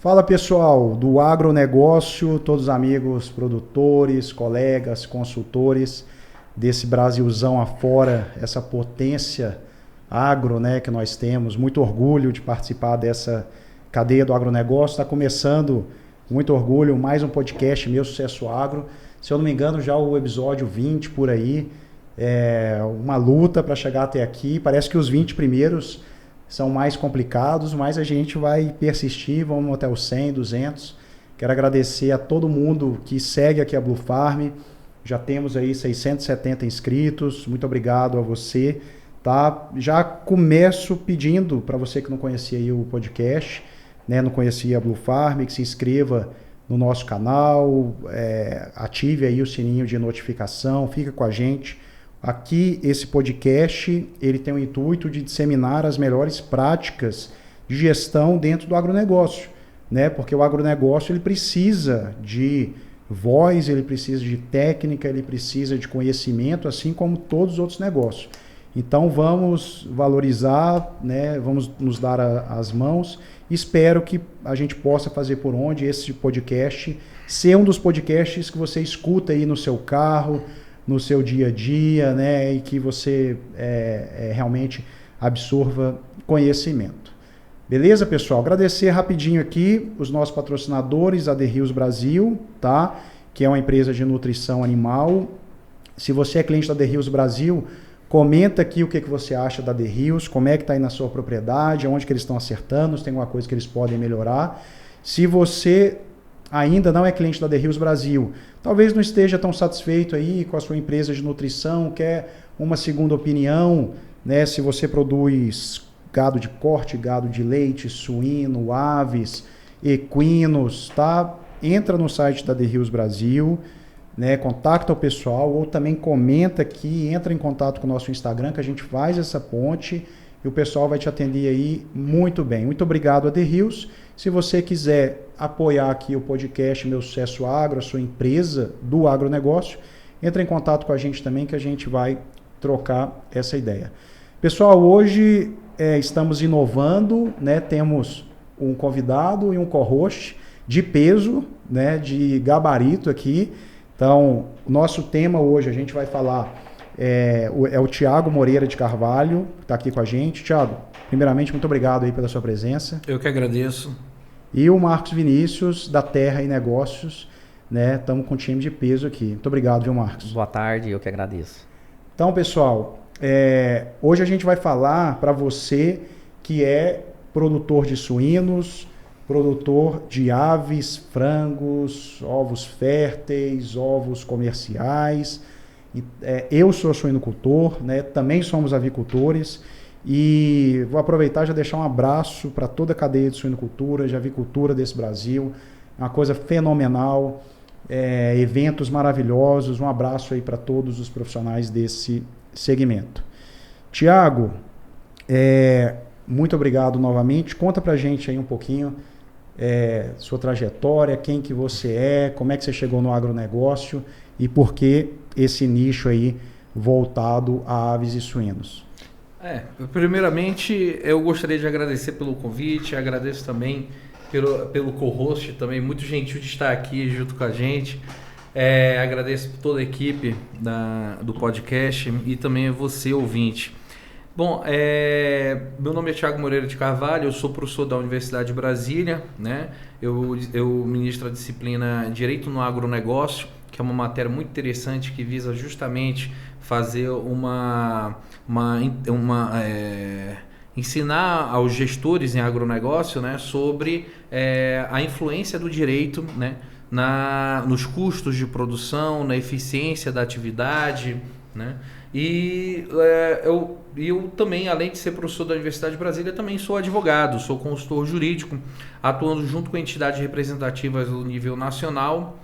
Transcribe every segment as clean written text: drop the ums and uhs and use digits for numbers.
Fala pessoal do agronegócio, todos os amigos produtores, colegas, consultores desse Brasilzão afora, essa potência agro, né, que nós temos. Muito orgulho de participar dessa cadeia do agronegócio. Está começando, muito orgulho, mais um podcast Meu Sucesso Agro. Se eu não me engano, já o episódio 20 por aí. É uma luta para chegar até aqui. Parece que os 20 primeiros são mais complicados, mas a gente vai persistir, vamos até os 100, 200. Quero agradecer a todo mundo que segue aqui a Blue Farm. Já temos aí 670 inscritos. Muito obrigado a você. Tá? Já começo pedindo para você que não conhecia aí o podcast, né, não conhecia a Blue Farm, que se inscreva no nosso canal, ative aí o sininho de notificação, fica com a gente. Aqui, esse podcast, ele tem o intuito de disseminar as melhores práticas de gestão dentro do agronegócio, né? Porque o agronegócio ele precisa de voz, ele precisa de técnica, ele precisa de conhecimento, assim como todos os outros negócios. Então, vamos valorizar, né? Vamos nos dar as mãos. Espero que a gente possa fazer por onde esse podcast ser um dos podcasts que você escuta aí no seu carro, no seu dia a dia, né, e que você realmente absorva conhecimento. Beleza, pessoal? Agradecer rapidinho aqui os nossos patrocinadores, a The Hills Brasil, tá? Que é uma empresa de nutrição animal. Se você é cliente da The Hills Brasil, comenta aqui o que você acha da The Hills, como é que está aí na sua propriedade, onde que eles estão acertando, se tem alguma coisa que eles podem melhorar. Se você ainda não é cliente da The Hills Brasil, talvez não esteja tão satisfeito aí com a sua empresa de nutrição, quer uma segunda opinião, né? Se você produz gado de corte, gado de leite, suíno, aves, equinos, tá? Entra no site da The Hills Brasil, né? Contacta o pessoal ou também comenta aqui, entra em contato com o nosso Instagram que a gente faz essa ponte e o pessoal vai te atender aí muito bem. Muito obrigado a The Hills. Se você quiser apoiar aqui o podcast Meu Sucesso Agro, a sua empresa do agronegócio, entre em contato com a gente também que a gente vai trocar essa ideia. Pessoal, hoje estamos inovando, né? Temos um convidado e um co-host de peso, né? De gabarito aqui. Então, o nosso tema hoje, a gente vai falar, o Thiago Moreira de Carvalho, que está aqui com a gente. Thiago, primeiramente, muito obrigado aí pela sua presença. Eu que agradeço. E o Marcos Vinícius, da Terra e Negócios, né? Estamos com um time de peso aqui. Muito obrigado, viu, Marcos? Boa tarde, eu que agradeço. Então, pessoal, hoje a gente vai falar para você que é produtor de suínos, produtor de aves, frangos, ovos férteis, ovos comerciais. Eu sou suinocultor, né? Também somos avicultores. E vou aproveitar e já deixar um abraço para toda a cadeia de suinocultura, de avicultura desse Brasil. Uma coisa fenomenal, eventos maravilhosos. Um abraço aí para todos os profissionais desse segmento. Thiago, muito obrigado novamente. Conta para a gente aí um pouquinho sua trajetória, quem que você é, como é que você chegou no agronegócio e por que esse nicho aí voltado a aves e suínos. Primeiramente, eu gostaria de agradecer pelo convite, agradeço também pelo co-host, também muito gentil de estar aqui junto com a gente. Agradeço toda a equipe do podcast e também você, ouvinte. Bom, meu nome é Thiago Moreira de Carvalho, eu sou professor da Universidade de Brasília, né? Eu ministro a disciplina Direito no Agronegócio, que é uma matéria muito interessante que visa justamente fazer ensinar aos gestores em agronegócio, né, sobre a influência do direito, né, nos custos de produção, na eficiência da atividade, né? E eu também, além de ser professor da Universidade de Brasília, também sou advogado, sou consultor jurídico, atuando junto com entidades representativas no nível nacional,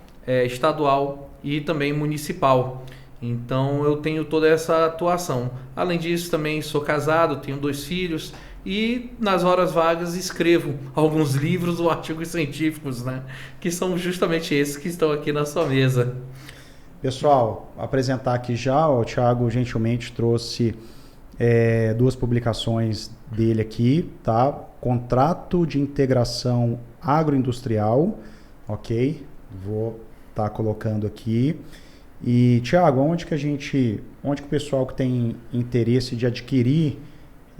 estadual e também municipal. Então eu tenho toda essa atuação. Além disso, também sou casado, tenho 2 filhos e nas horas vagas escrevo alguns livros ou artigos científicos, né? Que são justamente esses que estão aqui na sua mesa. Pessoal, apresentar aqui já, o Thiago gentilmente trouxe 2 publicações dele aqui, tá? Contrato de Integração agroindustrial, ok? Vou estar colocando aqui. E, Thiago, onde que o pessoal que tem interesse de adquirir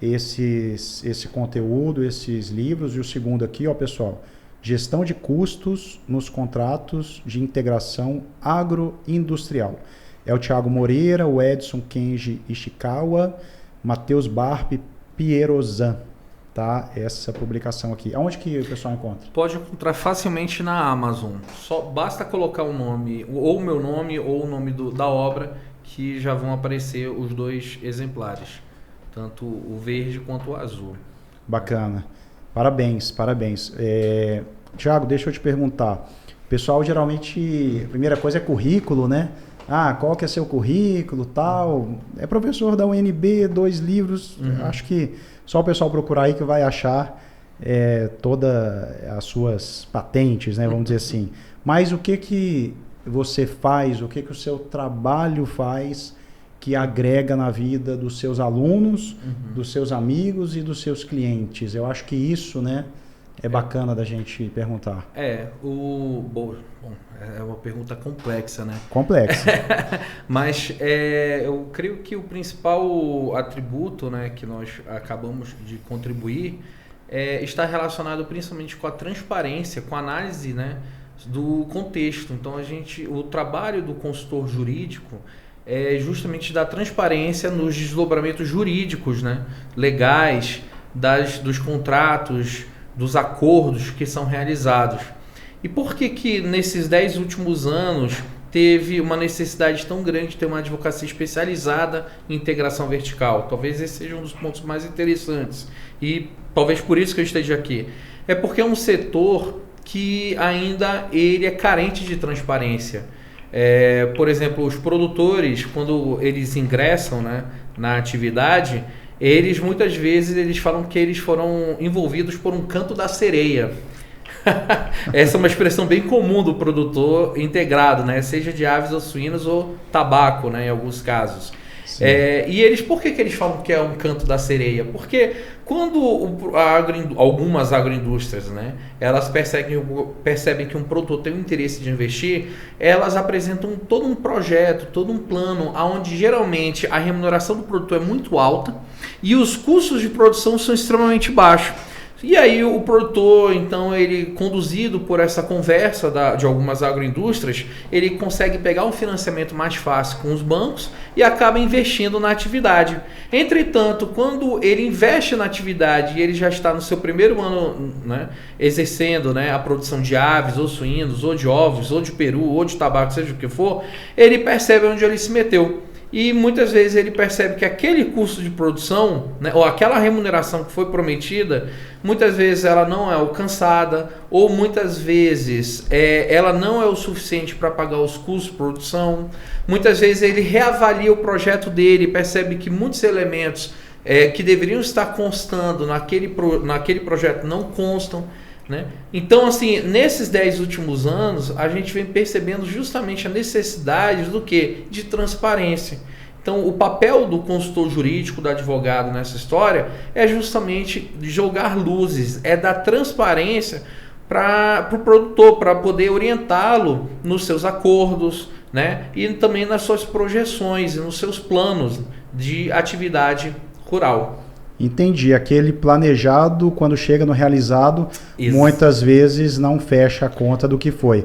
esse conteúdo, esses livros, e o segundo aqui, ó, pessoal, gestão de custos nos contratos de integração agroindustrial. É o Thiago Moreira, o Edson Kenji Ishikawa, Matheus Barpe Pierozan, tá? Essa publicação aqui. Aonde que o pessoal encontra? Pode encontrar facilmente na Amazon. Só basta colocar o nome, ou o meu nome, ou o nome da obra, que já vão aparecer os 2 exemplares. Tanto o verde quanto o azul. Bacana. Parabéns. Thiago, deixa eu te perguntar. O pessoal geralmente, a primeira coisa é currículo, né? Qual que é seu currículo, tal. É professor da UNB, 2 livros. Acho que só o pessoal procurar aí que vai achar todas as suas patentes, né? Vamos dizer assim. Mas o que você faz, o que o seu trabalho faz que agrega na vida dos seus alunos, dos seus amigos e dos seus clientes? Eu acho que isso, né, é bacana da gente perguntar. Bom, é uma pergunta complexa, né? Complexa. Mas eu creio que o principal atributo, né, que nós acabamos de contribuir está relacionado principalmente com a transparência, com a análise, né, do contexto. Então, o trabalho do consultor jurídico é justamente dar transparência nos desdobramentos jurídicos, né, legais, dos contratos, dos acordos que são realizados. E por que nesses 10 últimos anos teve uma necessidade tão grande de ter uma advocacia especializada em integração vertical? Talvez esse seja um dos pontos mais interessantes. E talvez por isso que eu esteja aqui. É porque é um setor que ainda ele é carente de transparência. Por exemplo, os produtores, quando eles ingressam, né, na atividade, eles muitas vezes falam que eles foram envolvidos por um canto da sereia. Essa é uma expressão bem comum do produtor integrado, né? Seja de aves ou suínos ou tabaco, né, em alguns casos. E eles, por que eles falam que é um canto da sereia? Porque quando algumas agroindústrias, né, elas percebem que um produtor tem um interesse de investir, elas apresentam todo um projeto, todo um plano, onde geralmente a remuneração do produtor é muito alta e os custos de produção são extremamente baixos. E aí o produtor, então, ele conduzido por essa conversa de algumas agroindústrias, ele consegue pegar um financiamento mais fácil com os bancos e acaba investindo na atividade. Entretanto, quando ele investe na atividade e ele já está no seu primeiro ano, né, exercendo, né, a produção de aves ou suínos, ou de ovos, ou de peru, ou de tabaco, seja o que for, ele percebe onde ele se meteu. E muitas vezes ele percebe que aquele custo de produção, né, ou aquela remuneração que foi prometida, muitas vezes ela não é alcançada, ou muitas vezes ela não é o suficiente para pagar os custos de produção. Muitas vezes ele reavalia o projeto dele, percebe que muitos elementos que deveriam estar constando naquele projeto não constam. Né? Então, assim, nesses 10 últimos anos, a gente vem percebendo justamente a necessidade do quê? De transparência. Então, o papel do consultor jurídico, do advogado nessa história, é justamente jogar luzes, é dar transparência para o produtor, para poder orientá-lo nos seus acordos, né? E também nas suas projeções e nos seus planos de atividade rural. Entendi. Aquele planejado, quando chega no realizado, Isso. muitas vezes não fecha a conta do que foi.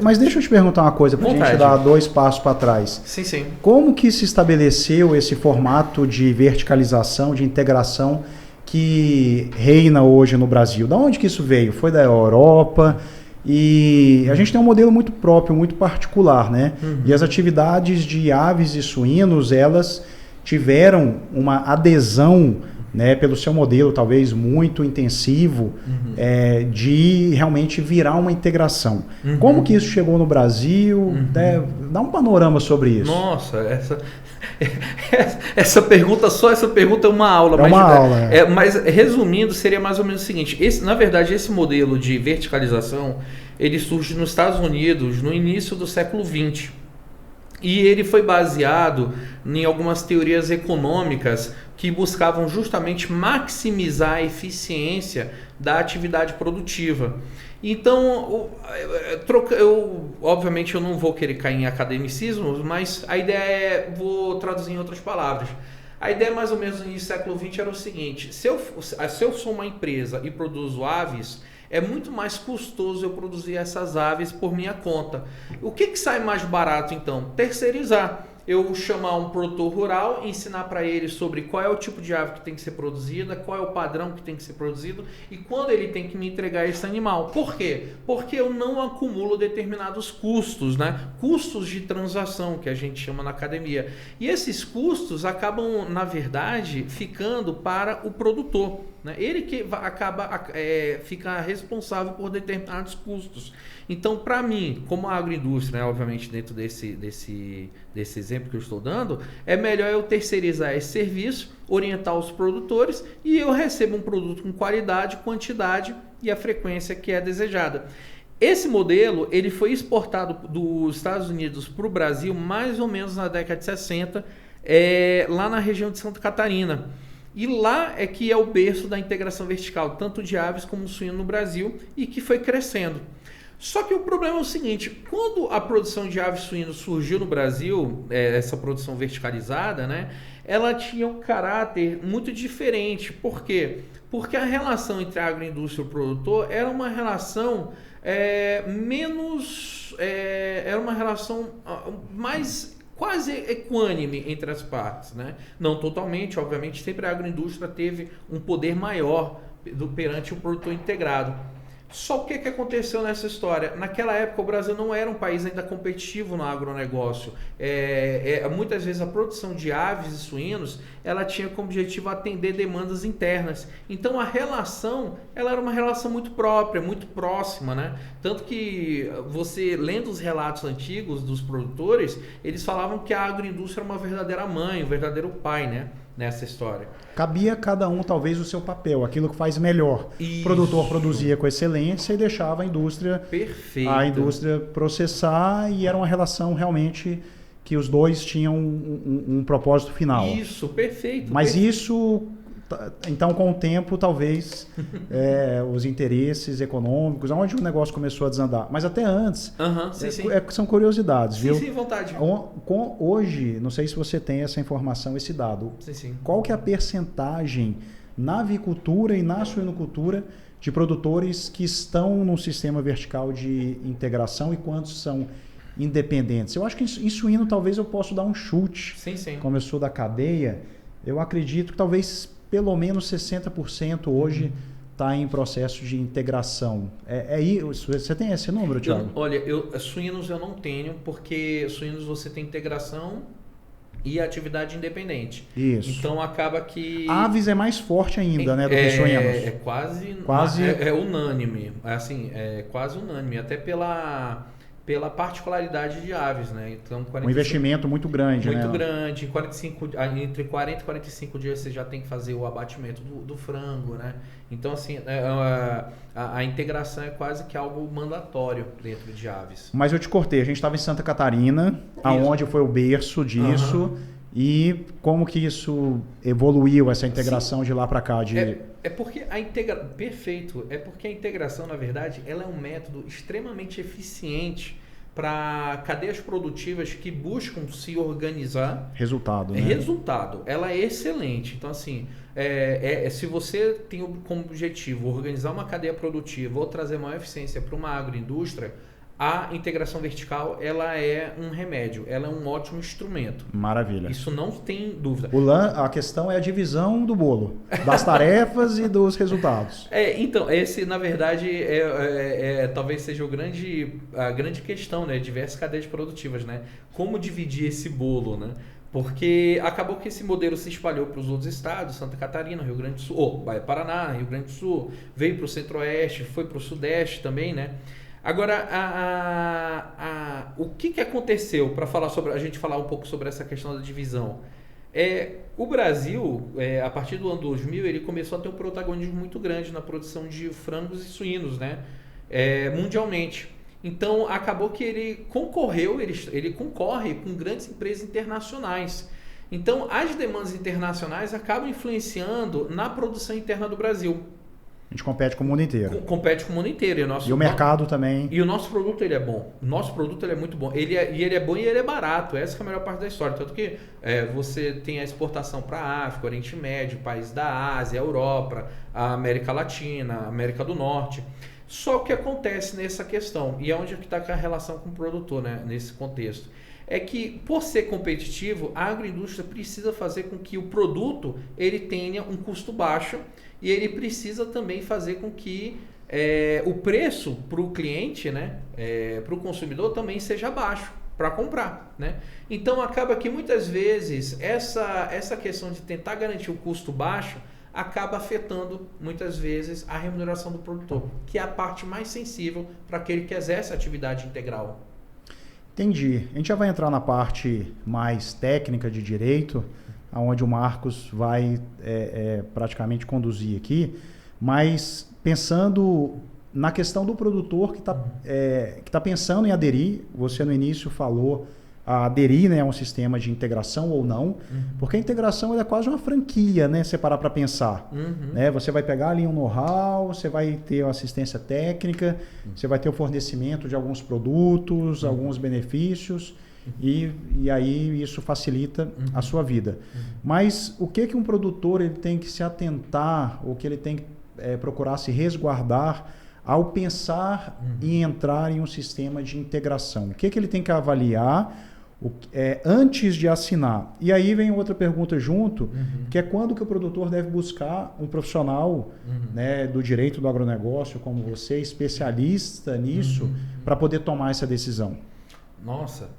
Mas deixa eu te perguntar uma coisa, para a gente dar 2 passos para trás. Sim, sim. Como que se estabeleceu esse formato de verticalização, de integração que reina hoje no Brasil? Da onde que isso veio? Foi da Europa? E a gente tem um modelo muito próprio, muito particular, né? E as atividades de aves e suínos, elas tiveram uma adesão, né, pelo seu modelo talvez muito intensivo, de realmente virar uma integração. Como que isso chegou no Brasil? Dá um panorama sobre isso. Nossa, essa pergunta é uma aula. Mas resumindo, seria mais ou menos o seguinte. Na verdade, esse modelo de verticalização, ele surge nos Estados Unidos no início do século XX. E ele foi baseado em algumas teorias econômicas que buscavam justamente maximizar a eficiência da atividade produtiva. Então, obviamente eu não vou querer cair em academicismos, mas a ideia vou traduzir em outras palavras. A ideia mais ou menos no início do século XX era o seguinte: se eu sou uma empresa e produzo aves, é muito mais custoso eu produzir essas aves por minha conta. O que sai mais barato então? Terceirizar. Eu chamar um produtor rural, ensinar para ele sobre qual é o tipo de ave que tem que ser produzida, qual é o padrão que tem que ser produzido e quando ele tem que me entregar esse animal. Por quê? Porque eu não acumulo determinados custos, né? Custos de transação, que a gente chama na academia. E esses custos acabam, na verdade, ficando para o produtor, né? Ele que fica responsável por determinados custos. Então, para mim, como a agroindústria, né, obviamente dentro desse exemplo que eu estou dando, é melhor eu terceirizar esse serviço, orientar os produtores e eu recebo um produto com qualidade, quantidade e a frequência que é desejada. Esse modelo ele foi exportado dos Estados Unidos para o Brasil mais ou menos na década de 60, lá na região de Santa Catarina. E lá é que é o berço da integração vertical, tanto de aves como suíno no Brasil, e que foi crescendo. Só que o problema é o seguinte: quando a produção de aves suínos surgiu no Brasil, essa produção verticalizada, né, ela tinha um caráter muito diferente. Por quê? Porque a relação entre a agroindústria e o produtor era uma relação era uma relação mais quase equânime entre as partes, né? Não totalmente, obviamente, sempre a agroindústria teve um poder maior perante o produtor integrado. Só o que aconteceu nessa história? Naquela época o Brasil não era um país ainda competitivo no agronegócio. Muitas vezes a produção de aves e suínos ela tinha como objetivo atender demandas internas. Então a relação ela era uma relação muito própria, muito próxima, né? Tanto que você lendo os relatos antigos dos produtores, eles falavam que a agroindústria era uma verdadeira mãe, um verdadeiro pai, né? Nessa história. Cabia a cada um talvez o seu papel, aquilo que faz melhor. Isso. O produtor produzia com excelência e deixava a indústria processar, e era uma relação realmente que os dois tinham um propósito final. Isso, perfeito. Mas isso, então com o tempo talvez os interesses econômicos, onde o negócio começou a desandar. Mas até antes, são curiosidades, viu? Sim, vontade. Hoje, não sei se você tem essa informação, esse dado. Sim. Qual que é a percentagem na avicultura e na suinocultura de produtores que estão num sistema vertical de integração e quantos são independentes? Eu acho que em suíno talvez eu possa dar um chute. Sim. Como eu sou da cadeia, eu acredito que talvez pelo menos 60% hoje está em processo de integração. Você tem esse número, Thiago? Olha, suínos eu não tenho, porque suínos você tem integração e atividade independente. Isso. Então acaba que... Aves é mais forte ainda, né, do que suínos. É quase... É unânime. É quase unânime. Até pela particularidade de aves, né? Então, um investimento muito grande, muito grande. Entre 40 e 45 dias você já tem que fazer o abatimento do frango, né? Então, assim, a integração é quase que algo mandatório dentro de aves. Mas eu te cortei. A gente estava em Santa Catarina, aonde foi o berço disso. E como que isso evoluiu, essa integração de lá para cá? Perfeito. É porque a integração, na verdade, ela é um método extremamente eficiente para cadeias produtivas que buscam se organizar. Resultado, né? Resultado. Ela é excelente. Então, assim, se você tem como objetivo organizar uma cadeia produtiva ou trazer maior eficiência para uma agroindústria, a integração vertical ela é um remédio, ela é um ótimo instrumento. Maravilha. Isso não tem dúvida. A questão é a divisão do bolo, das tarefas e dos resultados. Então, esse na verdade talvez seja a grande questão, né? Diversas cadeias produtivas, né? Como dividir esse bolo, né? Porque acabou que esse modelo se espalhou para os outros estados, Santa Catarina, Rio Grande do Sul, Paraná, Rio Grande do Sul, veio para o Centro-Oeste, foi para o Sudeste também, né? Agora, o que aconteceu para a gente falar um pouco sobre essa questão da divisão? O Brasil, a partir do ano 2000, ele começou a ter um protagonismo muito grande na produção de frangos e suínos, né? Mundialmente. Então, acabou que ele concorre com grandes empresas internacionais. Então, as demandas internacionais acabam influenciando na produção interna do Brasil. A gente compete com o mundo inteiro. Compete com o mundo inteiro. E o mercado também. E o nosso produto ele é bom. O nosso produto ele é muito bom. Ele é bom e ele é barato. Essa que é a melhor parte da história. Tanto que você tem a exportação para a África, Oriente Médio, países da Ásia, Europa, a América Latina, América do Norte. Só o que acontece nessa questão, e é onde está a relação com o produtor, né, nesse contexto, é que, por ser competitivo, a agroindústria precisa fazer com que o produto ele tenha um custo baixo e ele precisa também fazer com que o preço para o cliente, né, para o consumidor, também seja baixo para comprar. Né? Então, acaba que muitas vezes essa questão de tentar garantir o custo baixo acaba afetando muitas vezes a remuneração do produtor, que é a parte mais sensível para aquele que exerce a atividade integral. Entendi. A gente já vai entrar na parte mais técnica de direito, onde o Marcos vai praticamente conduzir aqui, mas pensando na questão do produtor que está pensando em aderir, você no início falou a aderir, né, a um sistema de integração ou não, porque a integração é quase uma franquia, né, você parar para pensar. Né? Você vai pegar ali um know-how, você vai ter assistência técnica, você vai ter o fornecimento de alguns produtos, alguns benefícios, e aí isso facilita a sua vida. Mas o que um produtor ele tem que se atentar, ou que ele tem que procurar se resguardar ao pensar em entrar em um sistema de integração? O que ele tem que avaliar antes de assinar? E aí vem outra pergunta junto, que é quando que o produtor deve buscar um profissional né, do direito do agronegócio, como você, especialista nisso, para poder tomar essa decisão? Nossa,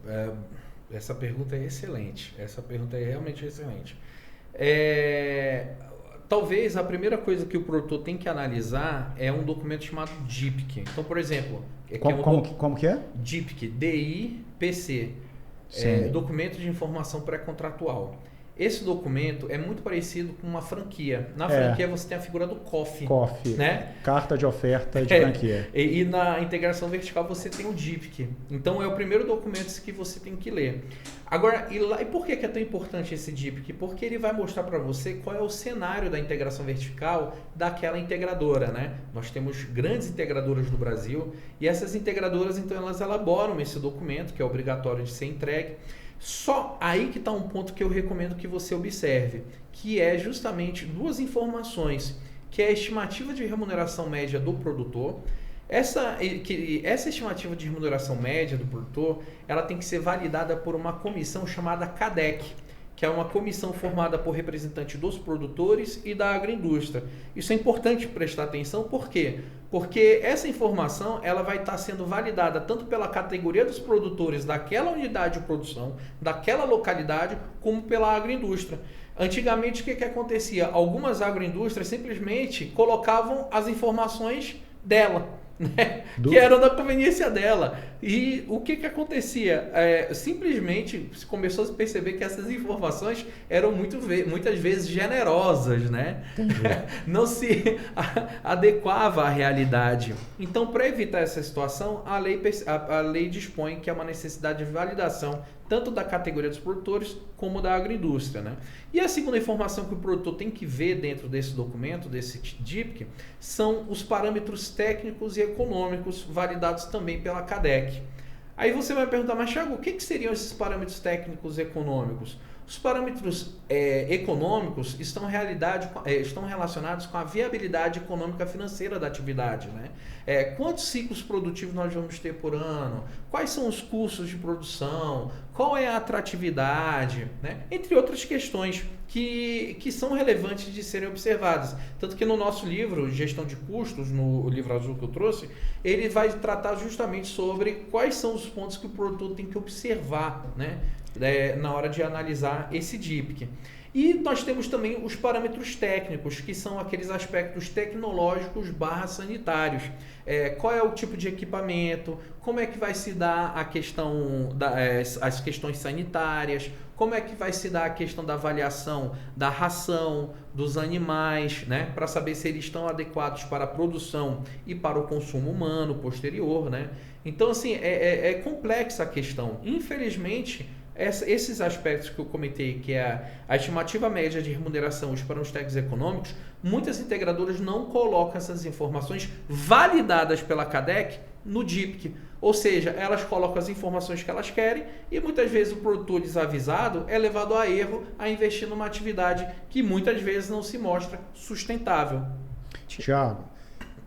essa pergunta é excelente. Essa pergunta é realmente excelente. Talvez a primeira coisa que o produtor tem que analisar é um documento chamado DIPC. Então, por exemplo... Como que é? DIPC, D-I-P-C. Documento de Informação Pré-Contratual. Esse documento é muito parecido com uma franquia. Na franquia você tem a figura do COF. Né? Carta de oferta de franquia. E na integração vertical você tem o DIPC. Então é o primeiro documento que você tem que ler. Agora, e por que é tão importante esse DIPC? Porque ele vai mostrar para você qual é o cenário da integração vertical daquela integradora. Né? Nós temos grandes integradoras no Brasil e essas integradoras, então, elas elaboram esse documento que é obrigatório de ser entregue. Só aí que está um ponto que eu recomendo que você observe, que é justamente duas informações, que é a estimativa de remuneração média do produtor. Essa estimativa de remuneração média do produtor, ela tem que ser validada por uma comissão chamada CADEC, que é uma comissão formada por representantes dos produtores e da agroindústria. Isso é importante prestar atenção, por quê? Porque essa informação ela vai estar sendo validada tanto pela categoria dos produtores daquela unidade de produção, daquela localidade, como pela agroindústria. Antigamente, o que acontecia? Algumas agroindústrias simplesmente colocavam as informações dela, né? Que eram da conveniência dela. E o que acontecia? Simplesmente se começou a perceber que essas informações eram muitas vezes generosas, né? Não se adequava à realidade. Então, para evitar essa situação, a lei dispõe que há uma necessidade de validação tanto da categoria dos produtores como da agroindústria. Né? E a segunda informação que o produtor tem que ver dentro desse documento, desse DIPC, são os parâmetros técnicos e econômicos validados também pela CADEC. Aí você vai perguntar, mas Thiago, o que seriam esses parâmetros técnicos e econômicos? Os parâmetros econômicos estão relacionados com a viabilidade econômica financeira da atividade. Né? Quantos ciclos produtivos nós vamos ter por ano? Quais são os custos de produção? Qual é a atratividade? Né? Entre outras questões que são relevantes de serem observadas. Tanto que no nosso livro, Gestão de Custos, no livro azul que eu trouxe, ele vai tratar justamente sobre quais são os pontos que o produtor tem que observar, né? Na hora de analisar esse DIPC. E nós temos também os parâmetros técnicos, que são aqueles aspectos tecnológicos /sanitários. Qual é o tipo de equipamento, como é que vai se dar a questão as questões sanitárias, como é que vai se dar a questão da avaliação da ração dos animais, né, para saber se eles estão adequados para a produção e para o consumo humano posterior. Né? Então, assim, é complexa a questão. Infelizmente, esses aspectos que eu comentei, que é a estimativa média de remuneração para os técnicos econômicos, muitas integradoras não colocam essas informações validadas pela CADEC no DIPC. Ou seja, elas colocam as informações que elas querem e muitas vezes o produtor desavisado é levado a erro a investir numa atividade que muitas vezes não se mostra sustentável. Tiago,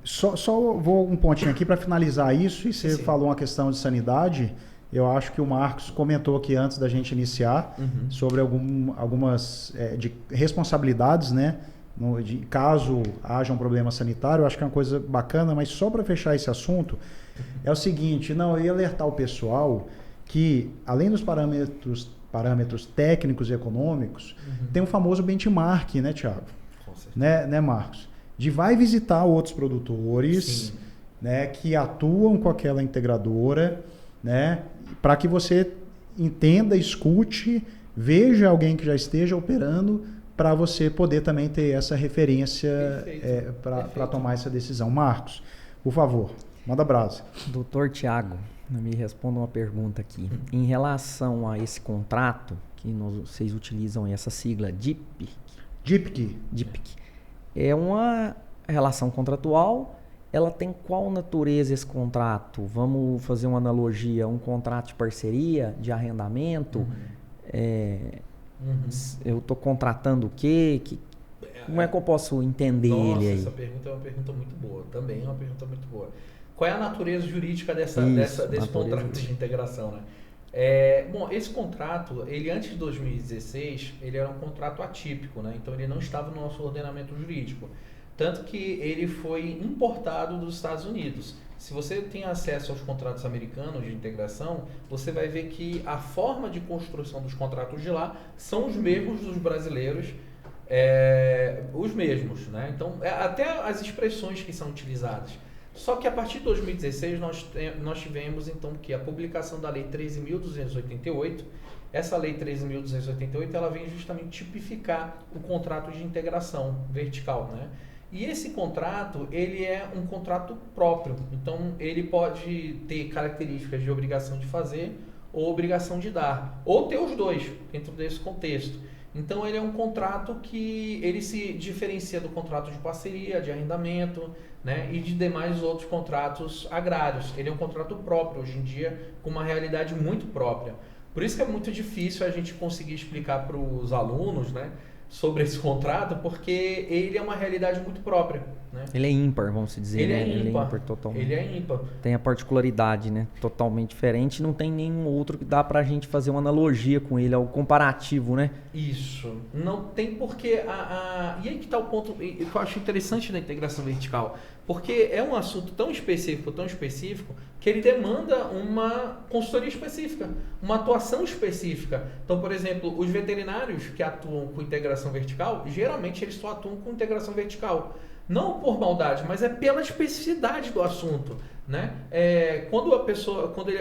só vou um pontinho aqui para finalizar isso, e você Sim. falou uma questão de sanidade. Eu acho que o Marcos comentou aqui antes da gente iniciar sobre algumas de responsabilidades, né? De caso haja um problema sanitário. Eu acho que é uma coisa bacana, mas só para fechar esse assunto, é o seguinte, eu ia alertar o pessoal que, além dos parâmetros técnicos e econômicos, tem o famoso benchmark, né, Thiago? Com certeza. Né, Marcos? De vai visitar outros produtores, né, que atuam com aquela integradora, né, para que você entenda, escute, veja alguém que já esteja operando, para você poder também ter essa referência para tomar essa decisão. Marcos, por favor, manda brasa. Doutor Tiago, me responda uma pergunta aqui. Em relação a esse contrato, que vocês utilizam essa sigla DIPC, é uma relação contratual. Ela tem qual natureza esse contrato? Vamos fazer uma analogia, um contrato de parceria, de arrendamento? Eu estou contratando o quê? Como é que eu posso entender ele aí? Essa pergunta é uma pergunta muito boa. Também é uma pergunta muito boa. Qual é a natureza jurídica desse contrato de integração, né? Bom, esse contrato, ele antes de 2016, ele era um contrato atípico, né? Então ele não estava no nosso ordenamento jurídico. Tanto que ele foi importado dos Estados Unidos. Se você tem acesso aos contratos americanos de integração, você vai ver que a forma de construção dos contratos de lá são os mesmos dos brasileiros, os mesmos, né? Então, até as expressões que são utilizadas. Só que a partir de 2016 nós tivemos então que a publicação da Lei 13.288. Essa Lei 13.288 ela vem justamente tipificar o contrato de integração vertical, né? E esse contrato, ele é um contrato próprio. Então, ele pode ter características de obrigação de fazer ou obrigação de dar. Ou ter os dois, dentro desse contexto. Então, ele é um contrato que ele se diferencia do contrato de parceria, de arrendamento, né, e de demais outros contratos agrários. Ele é um contrato próprio, hoje em dia, com uma realidade muito própria. Por isso que é muito difícil a gente conseguir explicar para os alunos, né, sobre esse contrato, porque ele é uma realidade muito própria, né? Ele é ímpar, vamos dizer. Ele né? é ímpar totalmente. Ele é ímpar. Tem a particularidade, né? Totalmente diferente. Não tem nenhum outro que dá pra gente fazer uma analogia com ele, algo comparativo, né? Isso. Não tem porque... E aí que está o ponto que eu acho interessante da integração vertical. Porque é um assunto tão específico, que ele demanda uma consultoria específica, uma atuação específica. Então, por exemplo, os veterinários que atuam com integração vertical, geralmente eles só atuam com integração vertical. Não por maldade, mas é pela especificidade do assunto, né? Quando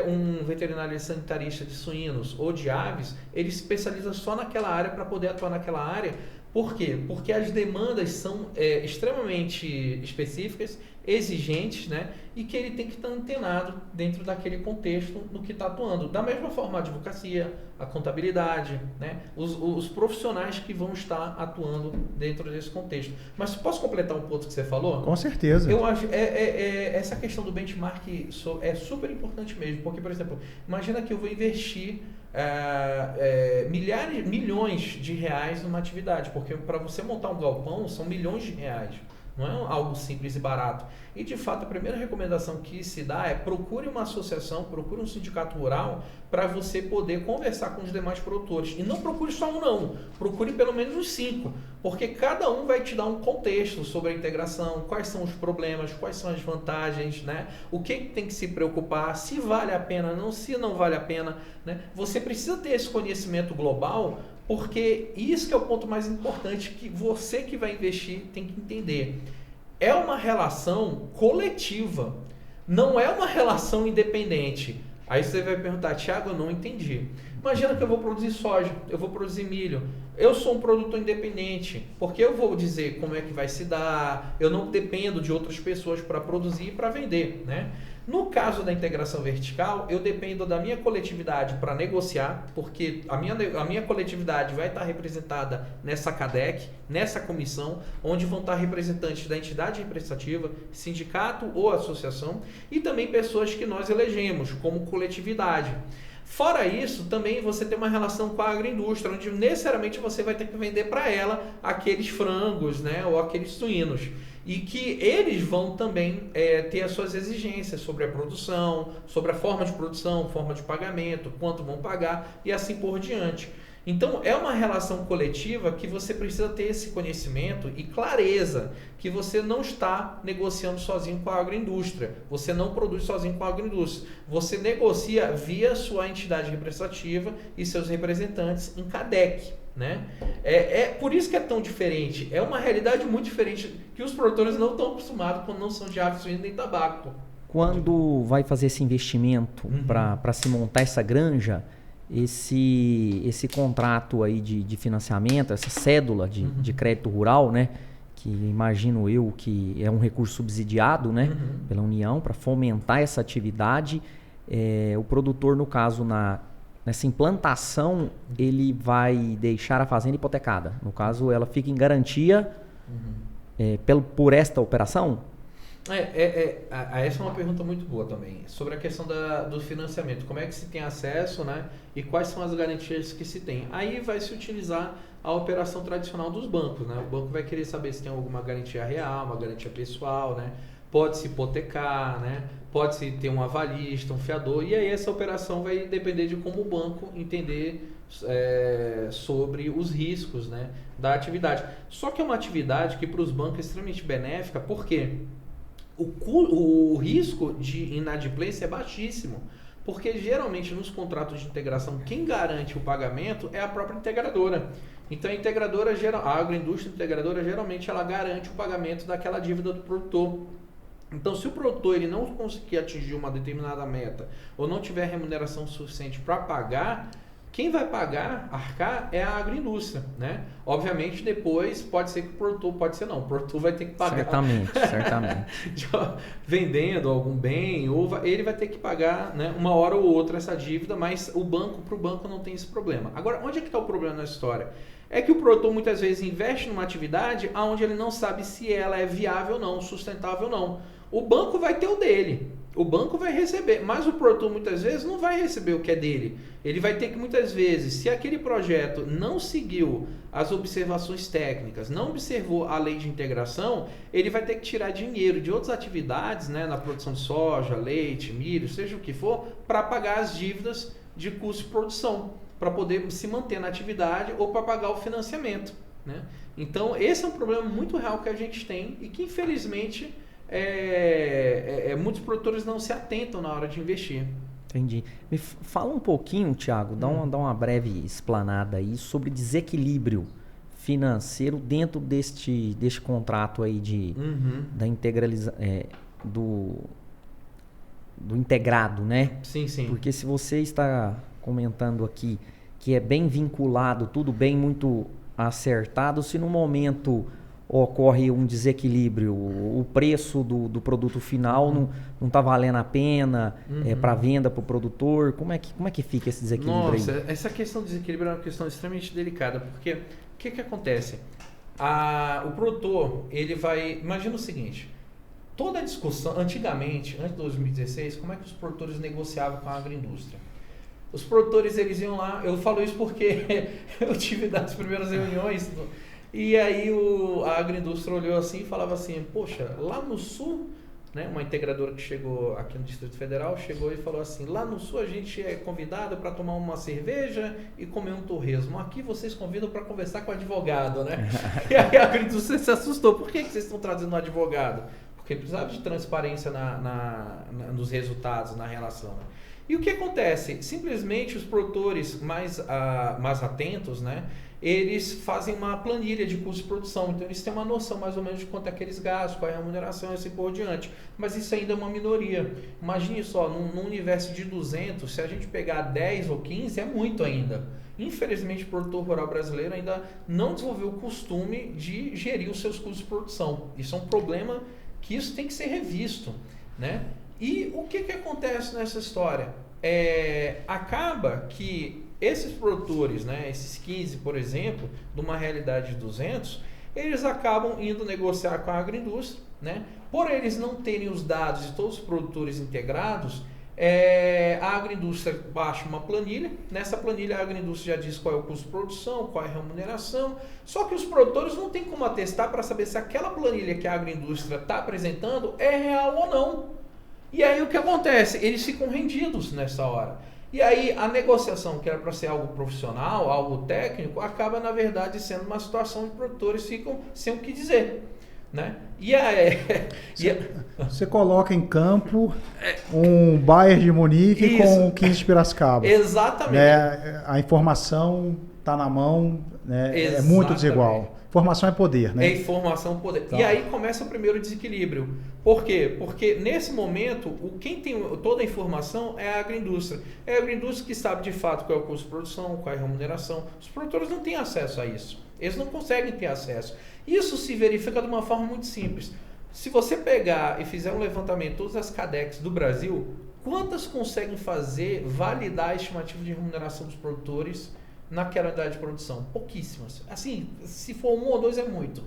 um veterinário sanitarista de suínos ou de aves, ele se especializa só naquela área para poder atuar naquela área. Por quê? Porque as demandas são extremamente específicas, exigentes, né? E que ele tem que estar antenado dentro daquele contexto no que está atuando. Da mesma forma, a advocacia, a contabilidade, né? Os profissionais que vão estar atuando dentro desse contexto. Mas posso completar um ponto que você falou? Com certeza. Eu acho essa questão do benchmark é super importante mesmo, porque, por exemplo, imagina que eu vou investir milhões de reais numa atividade, porque para você montar um galpão são milhões de reais, não é algo simples e barato. E de fato a primeira recomendação que se dá é procure uma associação, procure um sindicato rural para você poder conversar com os demais produtores. E não procure só um não, procure pelo menos uns 5, porque cada um vai te dar um contexto sobre a integração, quais são os problemas, quais são as vantagens, né? O que tem que se preocupar, se vale a pena, se não vale a pena, né? Você precisa ter esse conhecimento global, porque isso que é o ponto mais importante que você que vai investir tem que entender. É uma relação coletiva, não é uma relação independente. Aí você vai perguntar, Thiago, eu não entendi. Imagina que eu vou produzir soja, eu vou produzir milho. Eu sou um produtor independente, porque eu vou dizer como é que vai se dar, eu não dependo de outras pessoas para produzir e para vender, né? No caso da integração vertical, eu dependo da minha coletividade para negociar, porque a minha coletividade vai estar representada nessa CADEC, nessa comissão, onde vão estar representantes da entidade representativa, sindicato ou associação, e também pessoas que nós elegemos como coletividade. Fora isso, também você tem uma relação com a agroindústria, onde necessariamente você vai ter que vender para ela aqueles frangos, né, ou aqueles suínos. E que eles vão também ter as suas exigências sobre a produção, sobre a forma de produção, forma de pagamento, quanto vão pagar e assim por diante. Então, é uma relação coletiva que você precisa ter esse conhecimento e clareza que você não está negociando sozinho com a agroindústria. Você não produz sozinho com a agroindústria. Você negocia via sua entidade representativa e seus representantes em CADEC. Né? Por isso que é tão diferente. É uma realidade muito diferente que os produtores não estão acostumados quando não são de ave suína nem tabaco. Quando vai fazer esse investimento para se montar essa granja, esse contrato aí de financiamento, essa cédula de crédito rural, né, que imagino eu que é um recurso subsidiado, né, pela União para fomentar essa atividade, o produtor, no caso, nessa implantação, ele vai deixar a fazenda hipotecada. No caso, ela fica em garantia por esta operação? Essa é uma pergunta muito boa também. Sobre a questão do financiamento. Como é que se tem acesso, né? E quais são as garantias que se tem? Aí vai se utilizar a operação tradicional dos bancos, né? O banco vai querer saber se tem alguma garantia real, uma garantia pessoal, né? Pode-se hipotecar, né? Pode-se ter um avalista, um fiador, e aí essa operação vai depender de como o banco entender sobre os riscos, né, da atividade. Só que é uma atividade que para os bancos é extremamente benéfica, porque o risco de inadimplência é baixíssimo, porque geralmente nos contratos de integração quem garante o pagamento é a própria integradora. Então a agroindústria integradora geralmente ela garante o pagamento daquela dívida do produtor. Então, se o produtor ele não conseguir atingir uma determinada meta ou não tiver remuneração suficiente para pagar, quem vai arcar é a agroindústria, né? Obviamente, depois pode ser que o produtor, o produtor vai ter que pagar. Certamente. Vendendo algum bem, ele vai ter que pagar, né, uma hora ou outra essa dívida, mas para o banco não tem esse problema. Agora, onde é que está o problema na história? É que o produtor muitas vezes investe numa atividade onde ele não sabe se ela é viável ou não, sustentável ou não. O banco vai ter o dele, o banco vai receber, mas o produtor muitas vezes não vai receber o que é dele. Ele vai ter que muitas vezes, se aquele projeto não seguiu as observações técnicas, não observou a lei de integração, ele vai ter que tirar dinheiro de outras atividades, né, na produção de soja, leite, milho, seja o que for, para pagar as dívidas de custo de produção, para poder se manter na atividade ou para pagar o financiamento, né? Então, esse é um problema muito real que a gente tem e que, infelizmente, muitos produtores não se atentam na hora de investir. Entendi. Me fala um pouquinho, Thiago, dá uma breve explanada aí sobre desequilíbrio financeiro dentro deste contrato aí da do integrado, né? Sim. Porque se você está comentando aqui que é bem vinculado, tudo bem muito acertado, se no momento ocorre um desequilíbrio, o preço do produto final não está valendo a pena para venda para o produtor, como é que fica esse desequilíbrio aí? Nossa, essa questão do desequilíbrio é uma questão extremamente delicada, porque o que acontece? O produtor, ele vai... Imagina o seguinte, toda a discussão, antigamente, antes de 2016, como é que os produtores negociavam com a agroindústria? Os produtores, eles iam lá, eu falo isso porque eu tive das primeiras reuniões... E aí a agroindústria olhou assim e falava assim, poxa, lá no sul, né, uma integradora que chegou aqui no Distrito Federal, chegou e falou assim, lá no sul a gente é convidado para tomar uma cerveja e comer um torresmo. Aqui vocês convidam para conversar com o advogado, né? E aí a agroindústria se assustou. Por que vocês estão trazendo um advogado? Porque precisava de transparência nos resultados, na relação. E o que acontece? Simplesmente os produtores mais atentos, né? Eles fazem uma planilha de custo de produção, então eles têm uma noção mais ou menos de quanto é que eles gastam, qual é a remuneração e assim por diante. Mas isso ainda é uma minoria. Imagine só, num universo de 200, se a gente pegar 10 ou 15, é muito ainda. Infelizmente, o produtor rural brasileiro ainda não desenvolveu o costume de gerir os seus custos de produção. Isso é um problema que isso tem que ser revisto, né? E o que acontece nessa história? Acaba que esses produtores, né, esses 15, por exemplo, de uma realidade de 200, eles acabam indo negociar com a agroindústria, né? Por eles não terem os dados de todos os produtores integrados, a agroindústria baixa uma planilha. Nessa planilha a agroindústria já diz qual é o custo de produção, qual é a remuneração, só que os produtores não têm como atestar para saber se aquela planilha que a agroindústria está apresentando é real ou não. E aí o que acontece? Eles ficam rendidos nessa hora. E aí a negociação, que era para ser algo profissional, algo técnico, acaba na verdade sendo uma situação de produtores ficam sem o que dizer, né? Você coloca em campo um Bayern de Munique com 15 de Piracicaba. Exatamente. Né? A informação está na mão, né? É muito desigual. Informação é poder, né? Informação é poder. Então, e aí começa o primeiro desequilíbrio. Por quê? Porque nesse momento, quem tem toda a informação é a agroindústria. É a agroindústria que sabe de fato qual é o custo de produção, qual é a remuneração. Os produtores não têm acesso a isso. Eles não conseguem ter acesso. Isso se verifica de uma forma muito simples. Se você pegar e fizer um levantamento de todas as CADEX do Brasil, quantas conseguem validar a estimativa de remuneração dos produtores naquela unidade de produção? Pouquíssimas. Assim, se for 1 ou 2 é muito.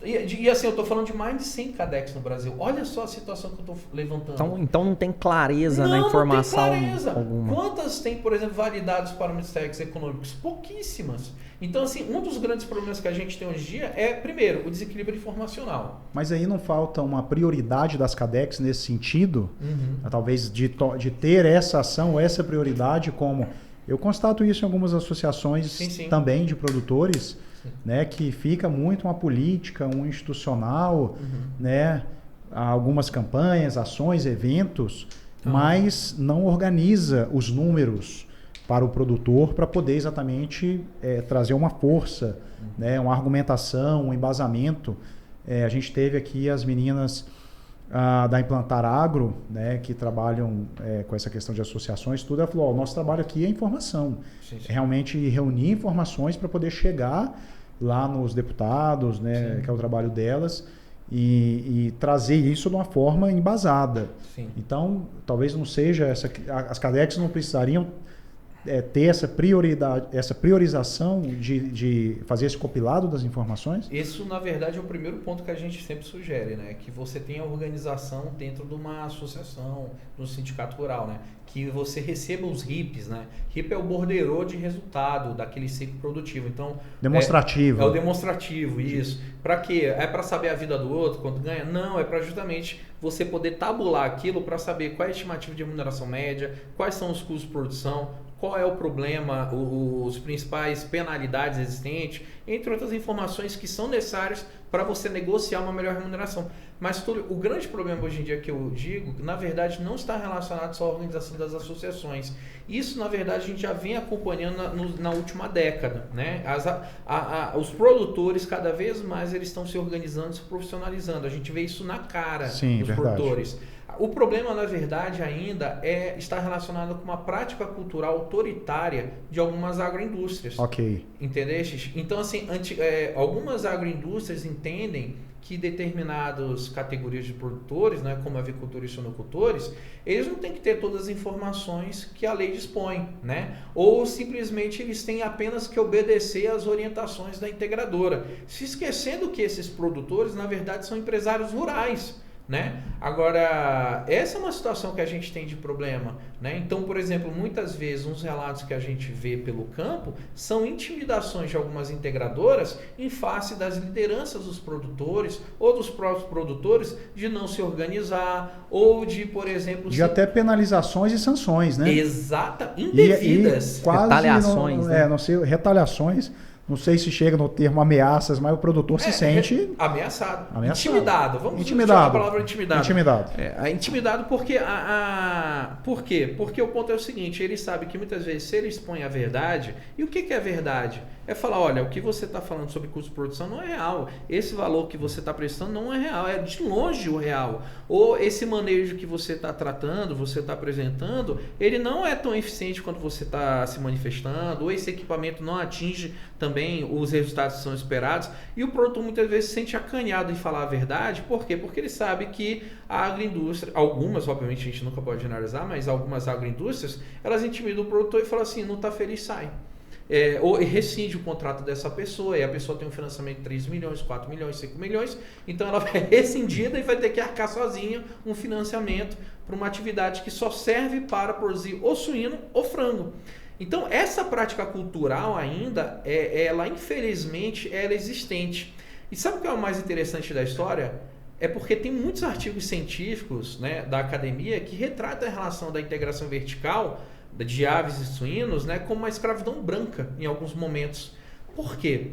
E assim, eu estou falando de mais de 100 CADEX no Brasil. Olha só a situação que eu estou levantando. Então não tem clareza na informação. Não tem clareza. Alguma. Quantas tem, por exemplo, validados para ministérios econômicos? Pouquíssimas. Então, assim, um dos grandes problemas que a gente tem hoje em dia é, primeiro, o desequilíbrio informacional. Mas aí não falta uma prioridade das CADEX nesse sentido? Talvez de ter essa ação, essa prioridade como... Eu constato isso em algumas associações também de produtores, né, que fica muito uma política, um institucional, né, algumas campanhas, ações, eventos, mas não organiza os números para o produtor para poder exatamente trazer uma força, né, uma argumentação, um embasamento. A gente teve aqui as meninas da Implantar Agro, né, que trabalham com essa questão de associações, tudo. Ela falou, o nosso trabalho aqui é informação. É realmente reunir informações para poder chegar lá nos deputados, né, que é o trabalho delas, e trazer isso de uma forma embasada. Então, talvez não seja as CADEX não precisariam ter essa prioridade, essa priorização de fazer esse compilado das informações? Isso, na verdade, é o primeiro ponto que a gente sempre sugere, né? Que você tenha organização dentro de uma associação, de um sindicato rural, né? Que você receba os RIPs, né? RIP é o borderô de resultado daquele ciclo produtivo. Então, demonstrativo. É o demonstrativo, isso. Para quê? É para saber a vida do outro, quanto ganha? Não, é para justamente você poder tabular aquilo para saber qual é a estimativa de remuneração média, quais são os custos de produção, qual é o problema, os principais penalidades existentes, entre outras informações que são necessárias para você negociar uma melhor remuneração. Mas o grande problema hoje em dia que eu digo, na verdade, não está relacionado só à organização das associações. Isso, na verdade, a gente já vem acompanhando na última década, né? Os produtores, cada vez mais, eles estão se organizando, se profissionalizando. A gente vê isso na cara dos produtores. O problema, na verdade, ainda está relacionado com uma prática cultural autoritária de algumas agroindústrias. Ok. Entendeste? Então, assim, algumas agroindústrias entendem que determinadas categorias de produtores, né, como avicultores e suinocultores, eles não têm que ter todas as informações que a lei dispõe, né? Ou simplesmente eles têm apenas que obedecer às orientações da integradora, se esquecendo que esses produtores, na verdade, são empresários rurais, né? Agora, essa é uma situação que a gente tem de problema, né? Então, por exemplo, muitas vezes uns relatos que a gente vê pelo campo são intimidações de algumas integradoras em face das lideranças dos produtores ou dos próprios produtores de não se organizar ou de, por exemplo... De até penalizações e sanções, né? Exata, indevidas. E quase retaliações, né? Não sei, retaliações. Não sei se chega no termo ameaças, mas o produtor se sente... Ameaçado. Intimidado. Vamos intimidado. a palavra intimidado. Intimidado. Intimidado porque... Por quê? Porque o ponto é o seguinte, ele sabe que muitas vezes se ele expõe a verdade... E o que é verdade? é falar, olha, o que você está falando sobre custo de produção não é real. Esse valor que você está prestando não é real, é de longe o real. Ou esse manejo que você está tratando, você está apresentando, ele não é tão eficiente quanto você está se manifestando, ou esse equipamento não atinge também os resultados que são esperados. E o produtor muitas vezes se sente acanhado em falar a verdade. Por quê? Porque ele sabe que a agroindústria, algumas, obviamente a gente nunca pode generalizar, mas algumas agroindústrias, elas intimidam o produtor e falam assim, não está feliz, sai. Ou rescinde o contrato dessa pessoa, e a pessoa tem um financiamento de 3 milhões, 4 milhões, 5 milhões, então ela vai rescindida e vai ter que arcar sozinha um financiamento para uma atividade que só serve para produzir ou suíno ou frango. Então essa prática cultural ainda, ela infelizmente ela é existente. E sabe o que é o mais interessante da história? É porque tem muitos artigos científicos, né, da academia que retratam a relação da integração vertical de aves e suínos, né, como uma escravidão branca em alguns momentos. Por quê?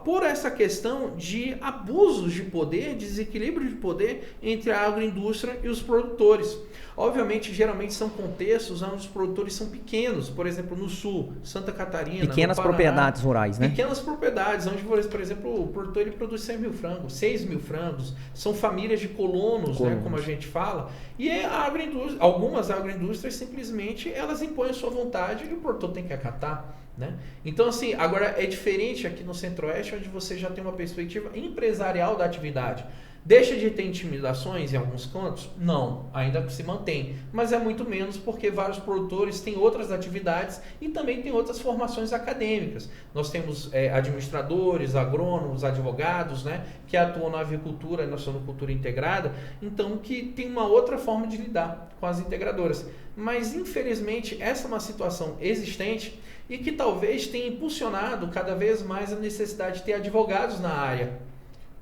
Por essa questão de abusos de poder, desequilíbrio de poder entre a agroindústria e os produtores. Obviamente, geralmente são contextos onde os produtores são pequenos, por exemplo, no sul, Santa Catarina, pequenas no Paraná, propriedades rurais, né? Pequenas propriedades, onde, por exemplo, o produtor ele produz 100 mil frangos, 6 mil frangos, são famílias de colonos, né, como a gente fala, e a agroindústria, algumas agroindústrias simplesmente elas impõem a sua vontade e o produtor tem que acatar. Né? Então, assim, agora é diferente aqui no Centro-Oeste, onde você já tem uma perspectiva empresarial da atividade. Deixa de ter intimidações em alguns cantos? Não, ainda se mantém. Mas é muito menos porque vários produtores têm outras atividades e também têm outras formações acadêmicas. Nós temos administradores, agrônomos, advogados, né, que atuam na avicultura e na sonocultura integrada, então que tem uma outra forma de lidar com as integradoras. Mas, infelizmente, essa é uma situação existente e que talvez tenha impulsionado cada vez mais a necessidade de ter advogados na área,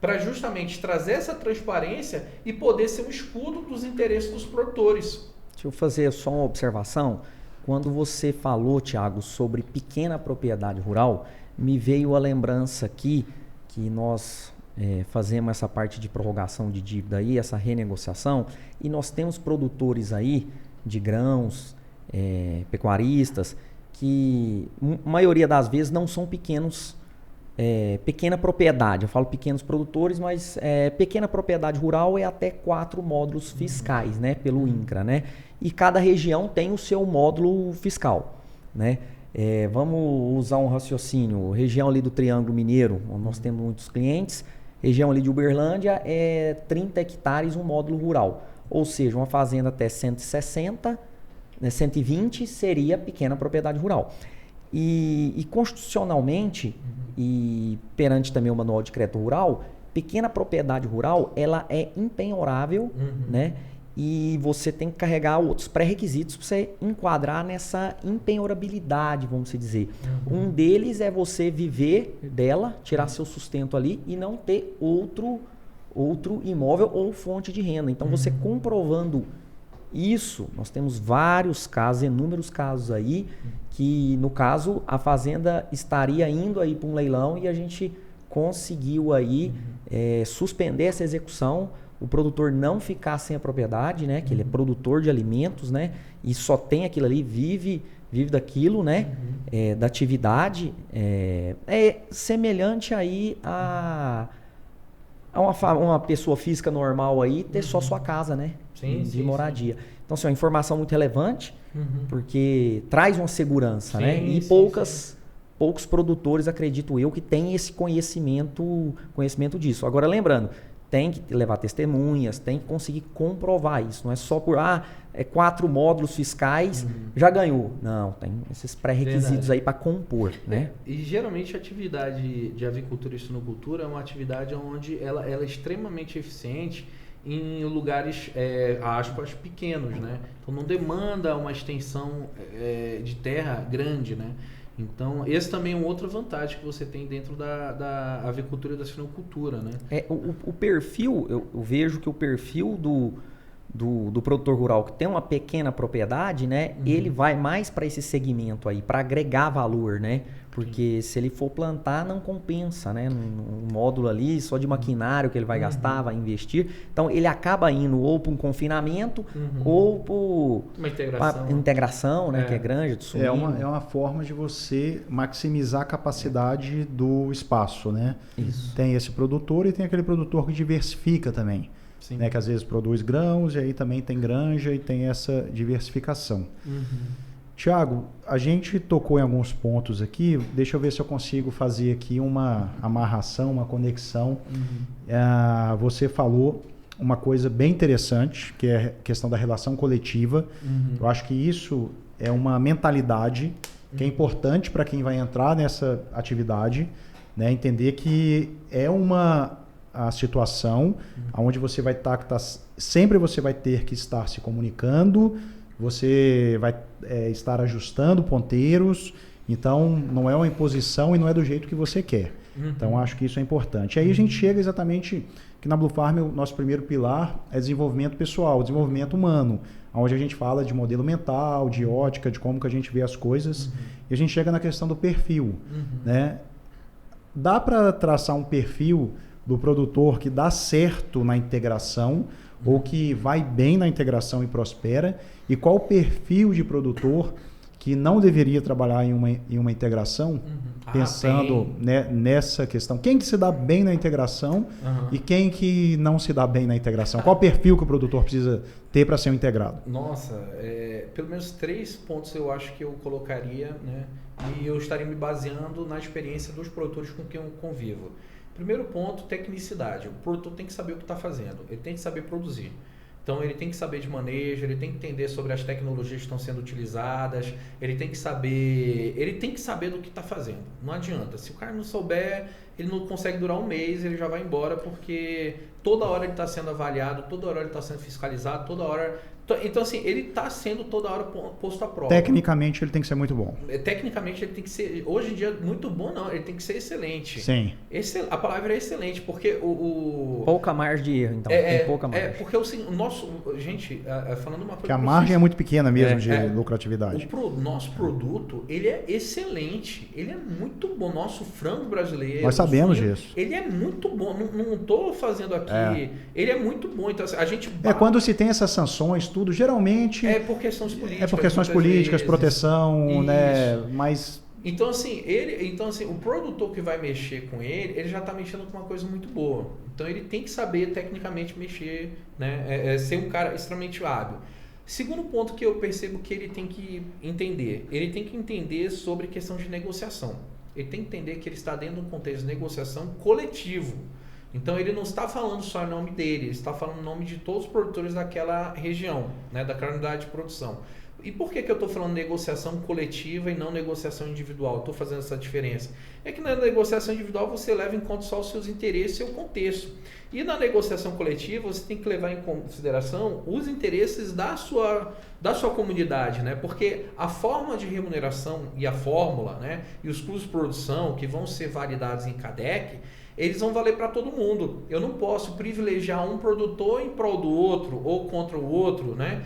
para justamente trazer essa transparência e poder ser um escudo dos interesses dos produtores. Deixa eu fazer só uma observação. Quando você falou, Thiago, sobre pequena propriedade rural, me veio a lembrança aqui que nós fazemos essa parte de prorrogação de dívida aí, essa renegociação, e nós temos produtores aí de grãos, pecuaristas, que a maioria das vezes não são pequenos, pequena propriedade. Eu falo pequenos produtores, mas pequena propriedade rural é até 4 módulos fiscais, né, pelo INCRA, né? E cada região tem o seu módulo fiscal, né? Vamos usar um raciocínio. Região ali do Triângulo Mineiro, onde nós temos muitos clientes. Região ali de Uberlândia é 30 hectares um módulo rural. Ou seja, uma fazenda até 160, 120 seria pequena propriedade rural. E constitucionalmente, e perante também o Manual de Crédito Rural, pequena propriedade rural ela é impenhorável, né? E você tem que carregar outros pré-requisitos para você enquadrar nessa impenhorabilidade, vamos dizer. Um deles é você viver dela, tirar seu sustento ali e não ter outro imóvel ou fonte de renda. Então, você comprovando isso, nós temos vários casos, inúmeros casos aí, que no caso a fazenda estaria indo aí para um leilão e a gente conseguiu aí suspender essa execução, o produtor não ficar sem a propriedade, né, que ele é produtor de alimentos, né, e só tem aquilo ali, vive daquilo, né, da atividade, é semelhante aí a uma pessoa física normal aí ter só sua casa, né? De moradia. Sim. Então, assim, é uma informação muito relevante, porque traz uma segurança, né? E poucos produtores, acredito eu, que têm esse conhecimento disso. Agora, lembrando, tem que levar testemunhas, tem que conseguir comprovar isso. Não é só por 4 módulos fiscais, já ganhou. Não, tem esses pré-requisitos aí para compor, né? E geralmente a atividade de avicultura e suinocultura é uma atividade onde ela é extremamente eficiente em lugares, aspas, pequenos, né? Então não demanda uma extensão de terra grande, né? Então, esse também é uma outra vantagem que você tem dentro da avicultura e da suinocultura, né? O perfil, eu vejo que o perfil do produtor rural que tem uma pequena propriedade, né? Ele vai mais para esse segmento aí, para agregar valor, né? Porque se ele for plantar, não compensa, né? Um módulo ali só de maquinário que ele vai gastar, vai investir. Então ele acaba indo ou para um confinamento ou para uma integração, integração, né? Que é granja de suíno. É uma forma de você maximizar a capacidade do espaço, né? Isso. Tem esse produtor e tem aquele produtor que diversifica também. Né, que às vezes produz grãos e aí também tem granja e tem essa diversificação. Tiago, a gente tocou em alguns pontos aqui, deixa eu ver se eu consigo fazer aqui uma amarração, uma conexão. Você falou uma coisa bem interessante, que é a questão da relação coletiva. Eu acho que isso é uma mentalidade que é importante para quem vai entrar nessa atividade, né, entender que é a situação onde você vai sempre você vai ter que estar se comunicando, você vai estar ajustando ponteiros, então não é uma imposição e não é do jeito que você quer. Então acho que isso é importante. E aí a gente chega exatamente que na Blue Farm o nosso primeiro pilar é desenvolvimento pessoal, desenvolvimento humano, onde a gente fala de modelo mental, de ótica, de como que a gente vê as coisas, e a gente chega na questão do perfil, né? Dá para traçar um perfil do produtor que dá certo na integração ou que vai bem na integração e prospera, e qual o perfil de produtor que não deveria trabalhar em uma integração, pensando nessa questão. Quem que se dá bem na integração e quem que não se dá bem na integração? Qual o perfil que o produtor precisa ter para ser um integrado? Nossa, pelo menos 3 pontos eu acho que eu colocaria, né? E eu estaria me baseando na experiência dos produtores com quem eu convivo. Primeiro ponto, tecnicidade. O produtor tem que saber o que está fazendo, ele tem que saber produzir. Então ele tem que saber de manejo, ele tem que entender sobre as tecnologias que estão sendo utilizadas, ele tem que saber do que está fazendo. Não adianta, se o cara não souber, ele não consegue durar um mês, ele já vai embora, porque toda hora ele está sendo avaliado, toda hora ele está sendo fiscalizado, toda hora... Então, assim, ele está sendo toda hora posto à prova. Tecnicamente, ele tem que ser muito bom. Tecnicamente, ele tem que ser... Hoje em dia, muito bom não, ele tem que ser excelente. Sim. A palavra é excelente, porque pouca margem de erro, então. Tem pouca margem. Porque o nosso... Gente, falando uma coisa... Que a margem é muito pequena mesmo de lucratividade. O nosso produto, ele é excelente. Ele é muito bom. Nosso frango brasileiro... Nós sabemos disso. Ele é muito bom. Não estou fazendo aqui... Ele é muito bom. Então, a gente... quando se tem essas sanções, tudo, geralmente... É por questões políticas. É por questões políticas, proteção, isso. Né? Mas... Então assim, o produtor que vai mexer com ele já está mexendo com uma coisa muito boa. Então ele tem que saber tecnicamente mexer, né? Ser um cara extremamente hábil. Segundo ponto que eu percebo que ele tem que entender sobre questão de negociação. Ele tem que entender que ele está dentro de um contexto de negociação coletivo. Então ele não está falando só em nome dele, ele está falando em nome de todos os produtores daquela região, né, daquela unidade de produção. E por que eu estou falando negociação coletiva e não negociação individual? Estou fazendo essa diferença. É que na negociação individual você leva em conta só os seus interesses e o contexto. E na negociação coletiva você tem que levar em consideração os interesses da sua comunidade, né? Porque a forma de remuneração e a fórmula, né, e os custos de produção que vão ser validados em CADEC, eles vão valer para todo mundo. Eu não posso privilegiar um produtor em prol do outro ou contra o outro, né?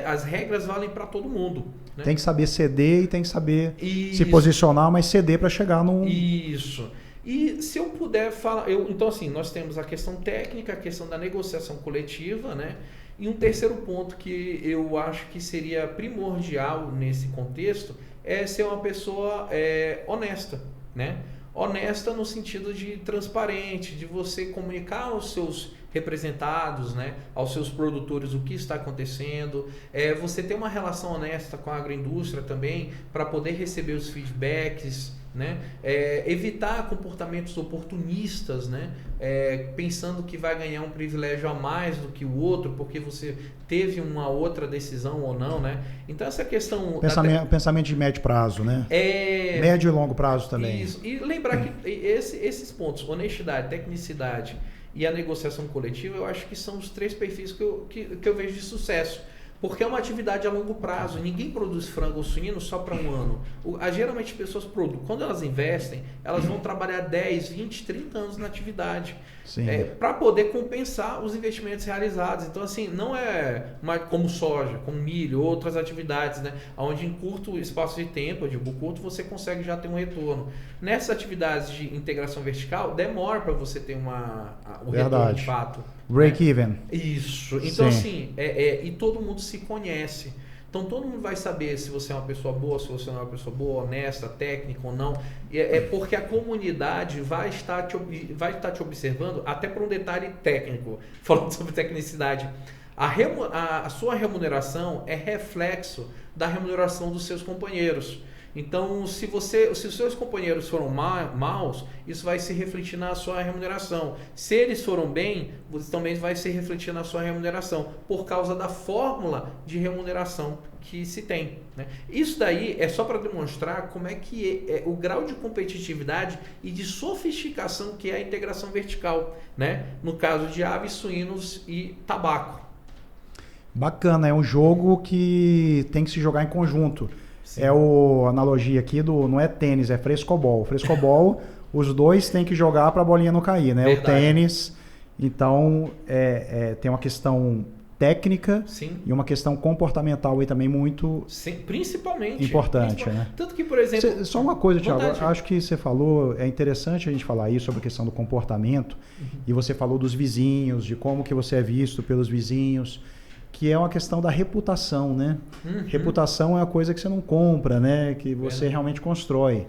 As regras valem para todo mundo. Né? Tem que saber ceder e tem que saber se posicionar, mas ceder para chegar num... Isso. E se eu puder falar... Então, assim, nós temos a questão técnica, a questão da negociação coletiva, né? E um terceiro ponto que eu acho que seria primordial nesse contexto é ser uma pessoa honesta, né? Honesta no sentido de transparente, de você comunicar aos seus representados, né, aos seus produtores o que está acontecendo, você ter uma relação honesta com a agroindústria também para poder receber os feedbacks, né, evitar comportamentos oportunistas, né, pensando que vai ganhar um privilégio a mais do que o outro porque você teve uma outra decisão ou não, né? Então essa questão... Pensamento de médio prazo, né? Médio e longo prazo também. Isso. E lembrar que esses pontos, honestidade, tecnicidade e a negociação coletiva, eu acho que são os 3 perfis que eu vejo de sucesso. Porque é uma atividade a longo prazo. Ninguém produz frango ou suíno só para um ano. Geralmente as pessoas produzem. Quando elas investem, elas vão trabalhar 10, 20, 30 anos na atividade. para poder compensar os investimentos realizados. Então, assim, não é como soja, como milho, outras atividades, né? Onde em curto espaço de tempo, eu digo curto, você consegue já ter um retorno. Nessas atividades de integração vertical, demora para você ter o retorno de fato. Break-even. Isso. Então, assim, e todo mundo se conhece. Então todo mundo vai saber se você é uma pessoa boa, se você não é uma pessoa boa, honesta, técnica ou não. É porque a comunidade vai estar te observando, até por um detalhe técnico, falando sobre tecnicidade. A sua remuneração é reflexo da remuneração dos seus companheiros. Então, se os seus companheiros foram maus, isso vai se refletir na sua remuneração. Se eles foram bem, você também vai se refletir na sua remuneração, por causa da fórmula de remuneração que se tem, né? Isso daí é só para demonstrar como é que é o grau de competitividade e de sofisticação que é a integração vertical, né? No caso de aves, suínos e tabaco. Bacana, é um jogo que tem que se jogar em conjunto. Sim. A analogia aqui não é tênis, é frescobol. Frescobol, os dois têm que jogar para a bolinha não cair, né? Verdade. O tênis, então, tem uma questão técnica. Sim. E uma questão comportamental aí também muito principalmente importante. Né? Tanto que, por exemplo... Só uma coisa, Thiago, acho que você falou, é interessante a gente falar isso sobre a questão do comportamento, e você falou dos vizinhos, de como que você é visto pelos vizinhos, que é uma questão da reputação, né? Reputação é uma coisa que você não compra, né? Que você realmente constrói.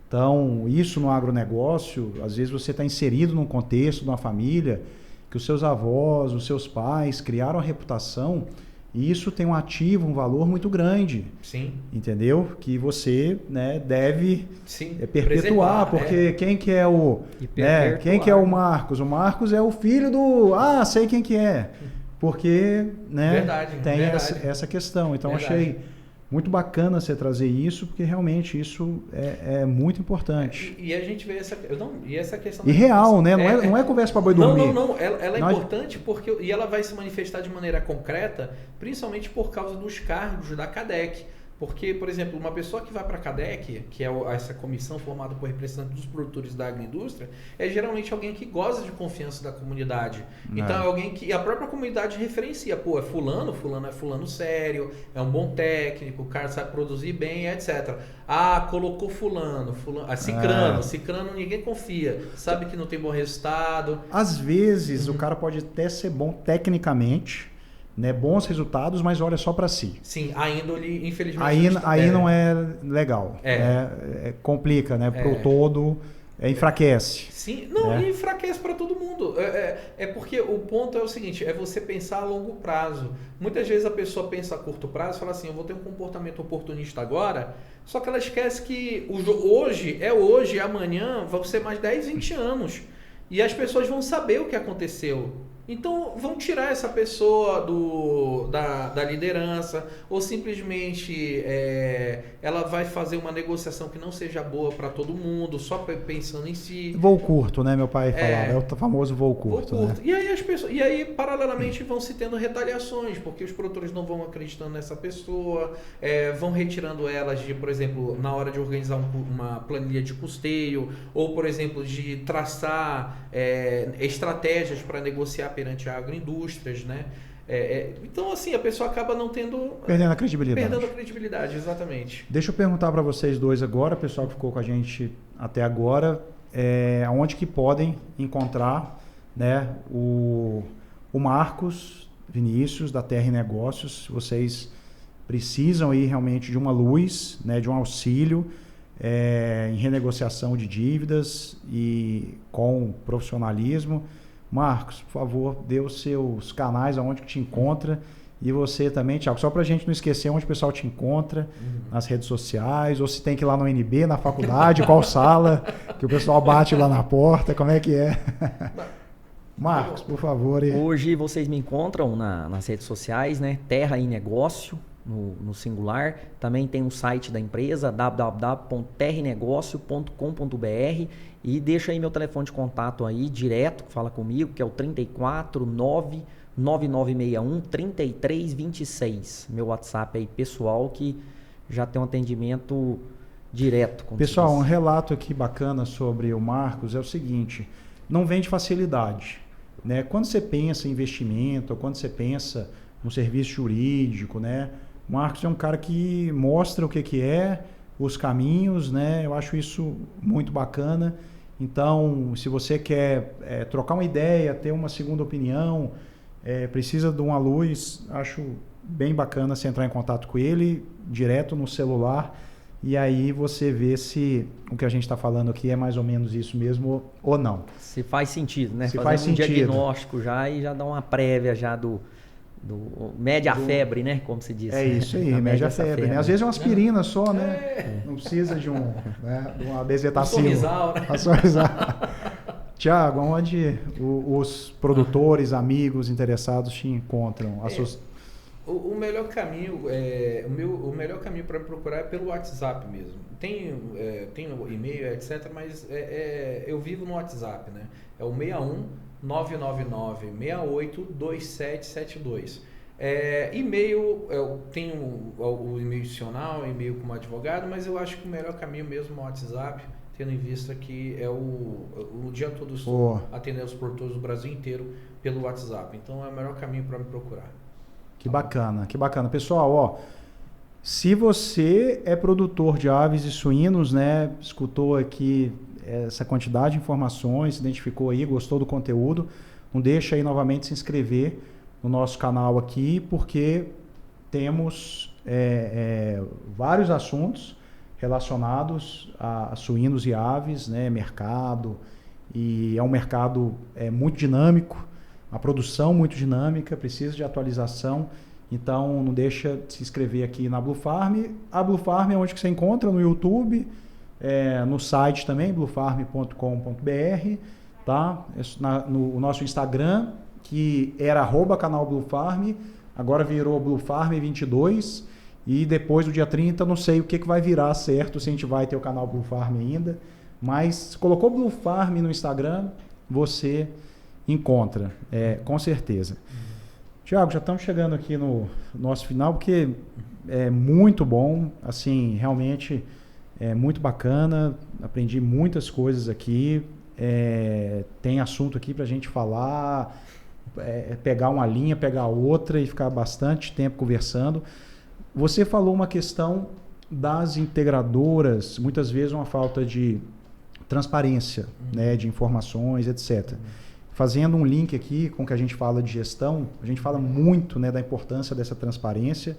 Então, isso no agronegócio, às vezes você está inserido num contexto, numa família, que os seus avós, os seus pais criaram a reputação, e isso tem um ativo, um valor muito grande. Sim. Entendeu? Que você, né, deve perpetuar, porque quem que é quem que é o Marcos? O Marcos é o filho do... sei quem que é. Porque, né, tem essa questão. Então, achei muito bacana você trazer isso, porque realmente isso é muito importante. E a gente vê essa questão... E real, né? Não é conversa para boi dormir. Não. Ela é importante e ela vai se manifestar de maneira concreta, principalmente por causa dos cargos da CADEC. Porque, por exemplo, uma pessoa que vai para a CADEC, que é essa comissão formada por representantes dos produtores da agroindústria, é geralmente alguém que goza de confiança da comunidade. Então é alguém que a própria comunidade referencia. Pô, é fulano é fulano sério, é um bom técnico, o cara sabe produzir bem, etc. Colocou fulano, cicrano, ninguém confia, sabe que não tem bom resultado. Às vezes o cara pode até ser bom tecnicamente, né, bons resultados, mas olha só para si. Sim, a índole, infelizmente... Aí não é legal. Complica, né? Pro todo, enfraquece. Sim, enfraquece para todo mundo. Porque o ponto é o seguinte, é você pensar a longo prazo. Muitas vezes a pessoa pensa a curto prazo e fala assim, eu vou ter um comportamento oportunista agora, só que ela esquece que hoje, amanhã vão ser mais 10, 20 anos. E as pessoas vão saber o que aconteceu. Então, vão tirar essa pessoa da liderança, ou simplesmente ela vai fazer uma negociação que não seja boa para todo mundo, só pensando em si. Voo curto, né? Meu pai falava, é o famoso voo curto. Né? E aí, paralelamente, vão se tendo retaliações, porque os produtores não vão acreditando nessa pessoa, vão retirando elas de, por exemplo, na hora de organizar uma planilha de custeio, ou, por exemplo, de traçar estratégias para negociar perante a agroindústrias, né? Então, assim, a pessoa acaba não tendo... Perdendo a credibilidade. Perdendo a credibilidade, exatamente. Deixa eu perguntar para vocês dois agora, pessoal que ficou com a gente até agora, onde que podem encontrar, né, o Marcos Vinícius, da Terra e Negócios. Vocês precisam aí realmente de uma luz, né, de um auxílio em renegociação de dívidas e com profissionalismo. Marcos, por favor, dê os seus canais, aonde que te encontra. E você também, Thiago, só para a gente não esquecer onde o pessoal te encontra, nas redes sociais, ou se tem que ir lá no UNB, na faculdade, qual sala, que o pessoal bate lá na porta, como é que é? Marcos, por favor. Hoje vocês me encontram nas redes sociais, né? Terra e Negócio, no singular. Também tem um site da empresa, www.terrenegócio.com.br, e deixa aí meu telefone de contato aí, direto, fala comigo, que é o 349-9961-3326. Meu WhatsApp aí pessoal, que já tem um atendimento direto. Pessoal, um relato aqui bacana sobre o Marcos é o seguinte, não vem de facilidade, né? Quando você pensa em investimento, ou quando você pensa no serviço jurídico, né? O Marcos é um cara que mostra o que é, os caminhos, né? Eu acho isso muito bacana. Então, se você quer trocar uma ideia, ter uma segunda opinião, precisa de uma luz, acho bem bacana você entrar em contato com ele, direto no celular, e aí você vê se o que a gente está falando aqui é mais ou menos isso mesmo ou não. Se faz sentido, né? Se Fazer faz um sentido. diagnóstico já e já dá uma prévia já do mede a febre, né? Como se diz. É isso aí, mede a febre, né? Às vezes é uma aspirina só, né? Não precisa de uma bezetacil. Um Sorrisal. Tiago, onde os produtores, amigos, interessados te encontram? O melhor caminho, o melhor caminho para me procurar é pelo WhatsApp mesmo. Tem o e-mail, etc., mas eu vivo no WhatsApp, né? É o 61 999 68 2772. E-mail, eu tenho o e-mail institucional, e-mail como advogado, mas eu acho que o melhor caminho mesmo é o WhatsApp, tendo em vista que o dia todo estou atendendo os produtores do Brasil inteiro pelo WhatsApp. Então é o melhor caminho para me procurar. Que bacana, que bacana. Pessoal, se você é produtor de aves e suínos, né, escutou aqui essa quantidade de informações, se identificou aí, gostou do conteúdo, não deixa aí novamente se inscrever no nosso canal aqui, porque temos vários assuntos relacionados a suínos e aves, né, mercado, e é um mercado muito dinâmico, a produção muito dinâmica, precisa de atualização, então não deixa de se inscrever aqui na Blue Farm. A Blue Farm é onde que você encontra no YouTube, no site também, bluefarm.com.br, tá? No nosso Instagram, que era @canal Blue Farm, agora virou Blue Farm 22, e depois do dia 30 não sei o que vai virar certo, se a gente vai ter o canal Blue Farm ainda, mas colocou Blue Farm no Instagram, você encontra, com certeza. Tiago, já estamos chegando aqui no nosso final, porque é muito bom, assim, realmente é muito bacana, aprendi muitas coisas aqui, tem assunto aqui para a gente falar, pegar uma linha, pegar outra e ficar bastante tempo conversando. Você falou uma questão das integradoras, muitas vezes uma falta de transparência, né, de informações, etc. Fazendo um link aqui com o que a gente fala de gestão, a gente fala muito, né, da importância dessa transparência,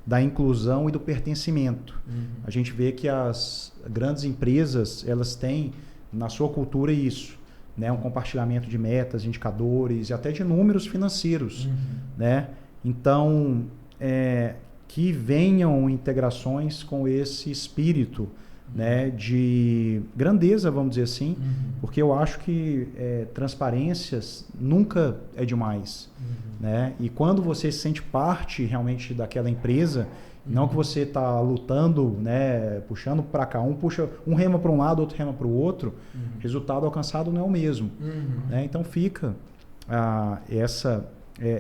da inclusão e do pertencimento. A gente vê que as grandes empresas, elas têm na sua cultura isso, né, um compartilhamento de metas, indicadores e até de números financeiros, né? Então, que venham integrações com esse espírito, né, de grandeza, vamos dizer assim, porque eu acho que transparências nunca é demais, né? E quando você se sente parte realmente daquela empresa, não que você está lutando, né, puxando para cá, um rema para um lado, outro rema para o outro, resultado alcançado não é o mesmo, né? Então fica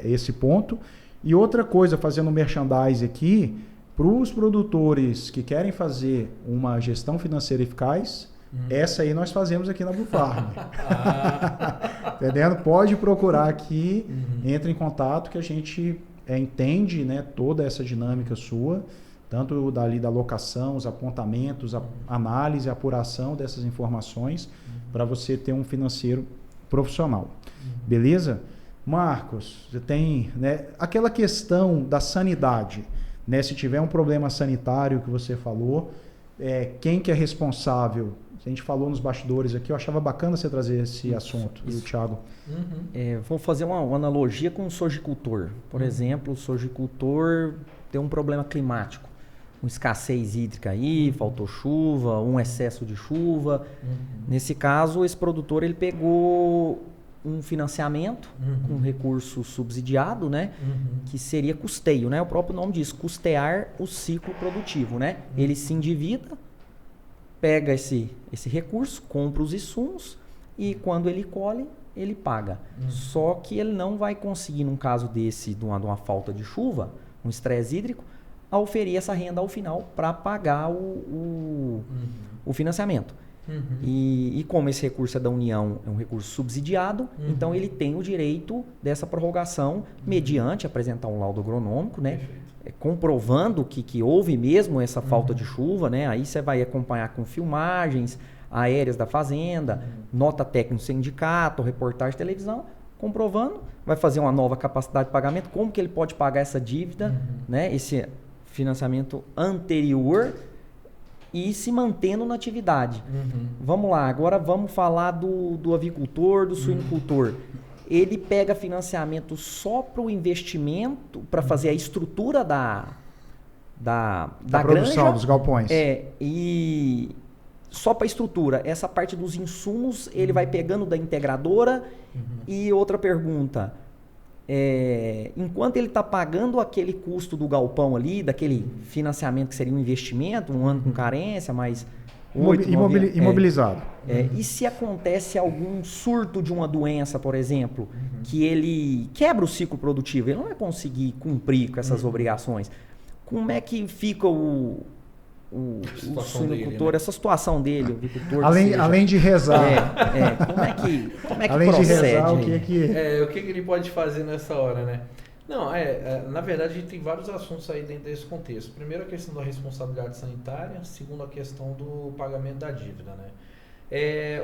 esse ponto. E outra coisa, fazendo merchandise aqui, para os produtores que querem fazer uma gestão financeira eficaz, essa aí nós fazemos aqui na Blue Farm. Entendendo? Pode procurar aqui, entre em contato que a gente entende, né, toda essa dinâmica sua, tanto dali da alocação, os apontamentos, a análise, a apuração dessas informações, para você ter um financeiro profissional. Beleza? Marcos, você tem, né, aquela questão da sanidade, né? Se tiver um problema sanitário que você falou, quem que é responsável? A gente falou nos bastidores aqui, eu achava bacana você trazer esse assunto, viu, Thiago? Vou fazer uma analogia com o sojicultor. Por exemplo, o sojicultor tem um problema climático, uma escassez hídrica aí, faltou chuva, um excesso de chuva. Nesse caso, esse produtor ele pegou um financiamento com recurso subsidiado, né? Que seria custeio, né? O próprio nome diz, custear o ciclo produtivo, né? Ele se endivida, pega esse recurso, compra os insumos e quando ele colhe, ele paga. Só que ele não vai conseguir, num caso desse, de uma falta de chuva, um estresse hídrico, a oferir essa renda ao final para pagar o financiamento. E como esse recurso é da União, é um recurso subsidiado, então ele tem o direito dessa prorrogação mediante apresentar um laudo agronômico, né? Comprovando que houve mesmo essa falta de chuva, né? Aí você vai acompanhar com filmagens aéreas da fazenda, nota técnica do sindicato, reportagem de televisão, comprovando, vai fazer uma nova capacidade de pagamento, como que ele pode pagar essa dívida, né? Esse financiamento anterior e se mantendo na atividade. Vamos lá, agora vamos falar do avicultor, do suinocultor. Ele pega financiamento só para o investimento, para fazer a estrutura da produção, granja, dos galpões. E só para a estrutura. Essa parte dos insumos ele vai pegando da integradora. E outra pergunta, enquanto ele está pagando aquele custo do galpão ali, daquele financiamento que seria um investimento, um ano com carência, mais 8, 9, imobilizado. E se acontece algum surto de uma doença, por exemplo, que ele quebra o ciclo produtivo, ele não vai conseguir cumprir com essas obrigações. Como é que fica o suinocultor, essa situação dele, o avicultor? Além de rezar. Como é que além procede? De rezar, o que ele pode fazer nessa hora, né? Não, na verdade a gente tem vários assuntos aí dentro desse contexto. Primeiro a questão da responsabilidade sanitária, segundo a questão do pagamento da dívida, né?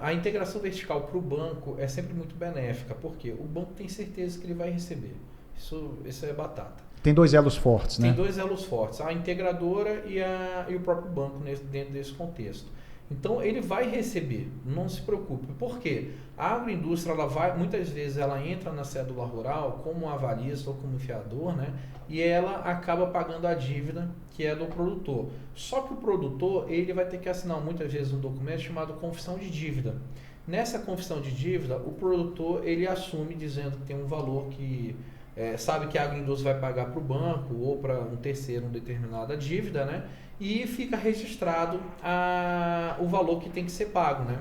A integração vertical para o banco é sempre muito benéfica, porque o banco tem certeza que ele vai receber. Isso é batata. Tem dois elos fortes, né? Tem dois elos fortes, a integradora e o próprio banco dentro desse contexto. Então ele vai receber, não se preocupe. Por quê? A agroindústria, muitas vezes ela entra na cédula rural como avalista ou como fiador, né? E ela acaba pagando a dívida que é do produtor. Só que o produtor, ele vai ter que assinar muitas vezes um documento chamado confissão de dívida. Nessa confissão de dívida, o produtor ele assume dizendo que tem um valor que sabe que a agroindústria vai pagar para o banco ou para um terceiro uma determinada dívida, né? E fica registrado o valor que tem que ser pago, né?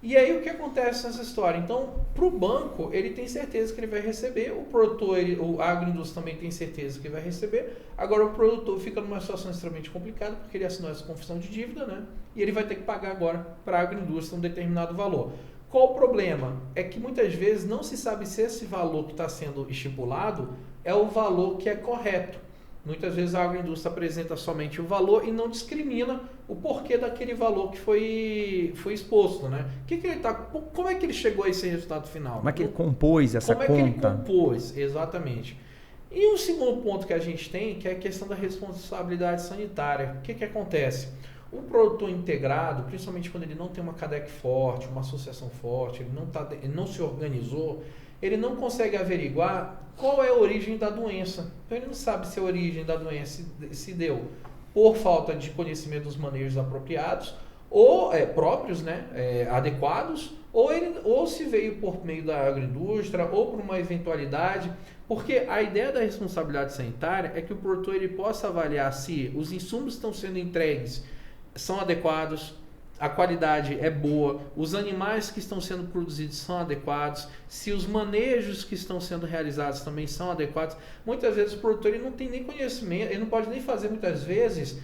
E aí o que acontece nessa história? Então, para o banco, ele tem certeza que ele vai receber, o produtor, a agroindústria também tem certeza que vai receber, agora o produtor fica numa situação extremamente complicada, porque ele assinou essa confissão de dívida, né? E ele vai ter que pagar agora para a agroindústria um determinado valor. Qual o problema? É que muitas vezes não se sabe se esse valor que está sendo estipulado é o valor que é correto. Muitas vezes a agroindústria apresenta somente o valor e não discrimina o porquê daquele valor que foi exposto, né? Como é que ele chegou a esse resultado final? Como é que ele compôs essa conta? Como é que ele compôs, exatamente. E o segundo ponto que a gente tem, que é a questão da responsabilidade sanitária. O que acontece? O produtor integrado, principalmente quando ele não tem uma CADEC forte, uma associação forte, ele não se organizou, ele não consegue averiguar qual é a origem da doença. Então ele não sabe se a origem da doença se deu por falta de conhecimento dos manejos apropriados, ou próprios, né, adequados, ou se veio por meio da agroindústria, ou por uma eventualidade. Porque a ideia da responsabilidade sanitária é que o produtor ele possa avaliar se os insumos que estão sendo entregues são adequados, a qualidade é boa, os animais que estão sendo produzidos são adequados, se os manejos que estão sendo realizados também são adequados. Muitas vezes o produtor ele não tem nem conhecimento, ele não pode nem fazer muitas vezes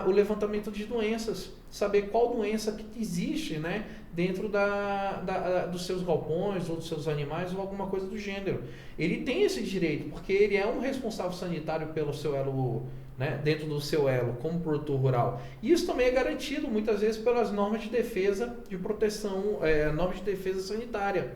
o levantamento de doenças, saber qual doença que existe, né, dentro dos seus galpões ou dos seus animais ou alguma coisa do gênero. Ele tem esse direito, porque ele é um responsável sanitário pelo seu elo, né, dentro do seu elo, como produtor rural. E isso também é garantido muitas vezes pelas normas de defesa de proteção, normas de defesa sanitária.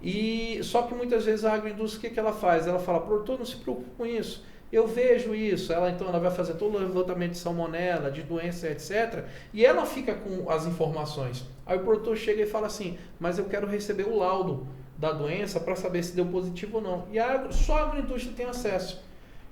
E só que muitas vezes a agroindústria, o que ela faz? Ela fala, produtor, não se preocupe com isso, eu vejo isso. Então ela vai fazer todo o levantamento de salmonela, de doença, etc. E ela fica com as informações. Aí o produtor chega e fala assim, mas eu quero receber o laudo da doença para saber se deu positivo ou não. E só a agroindústria tem acesso.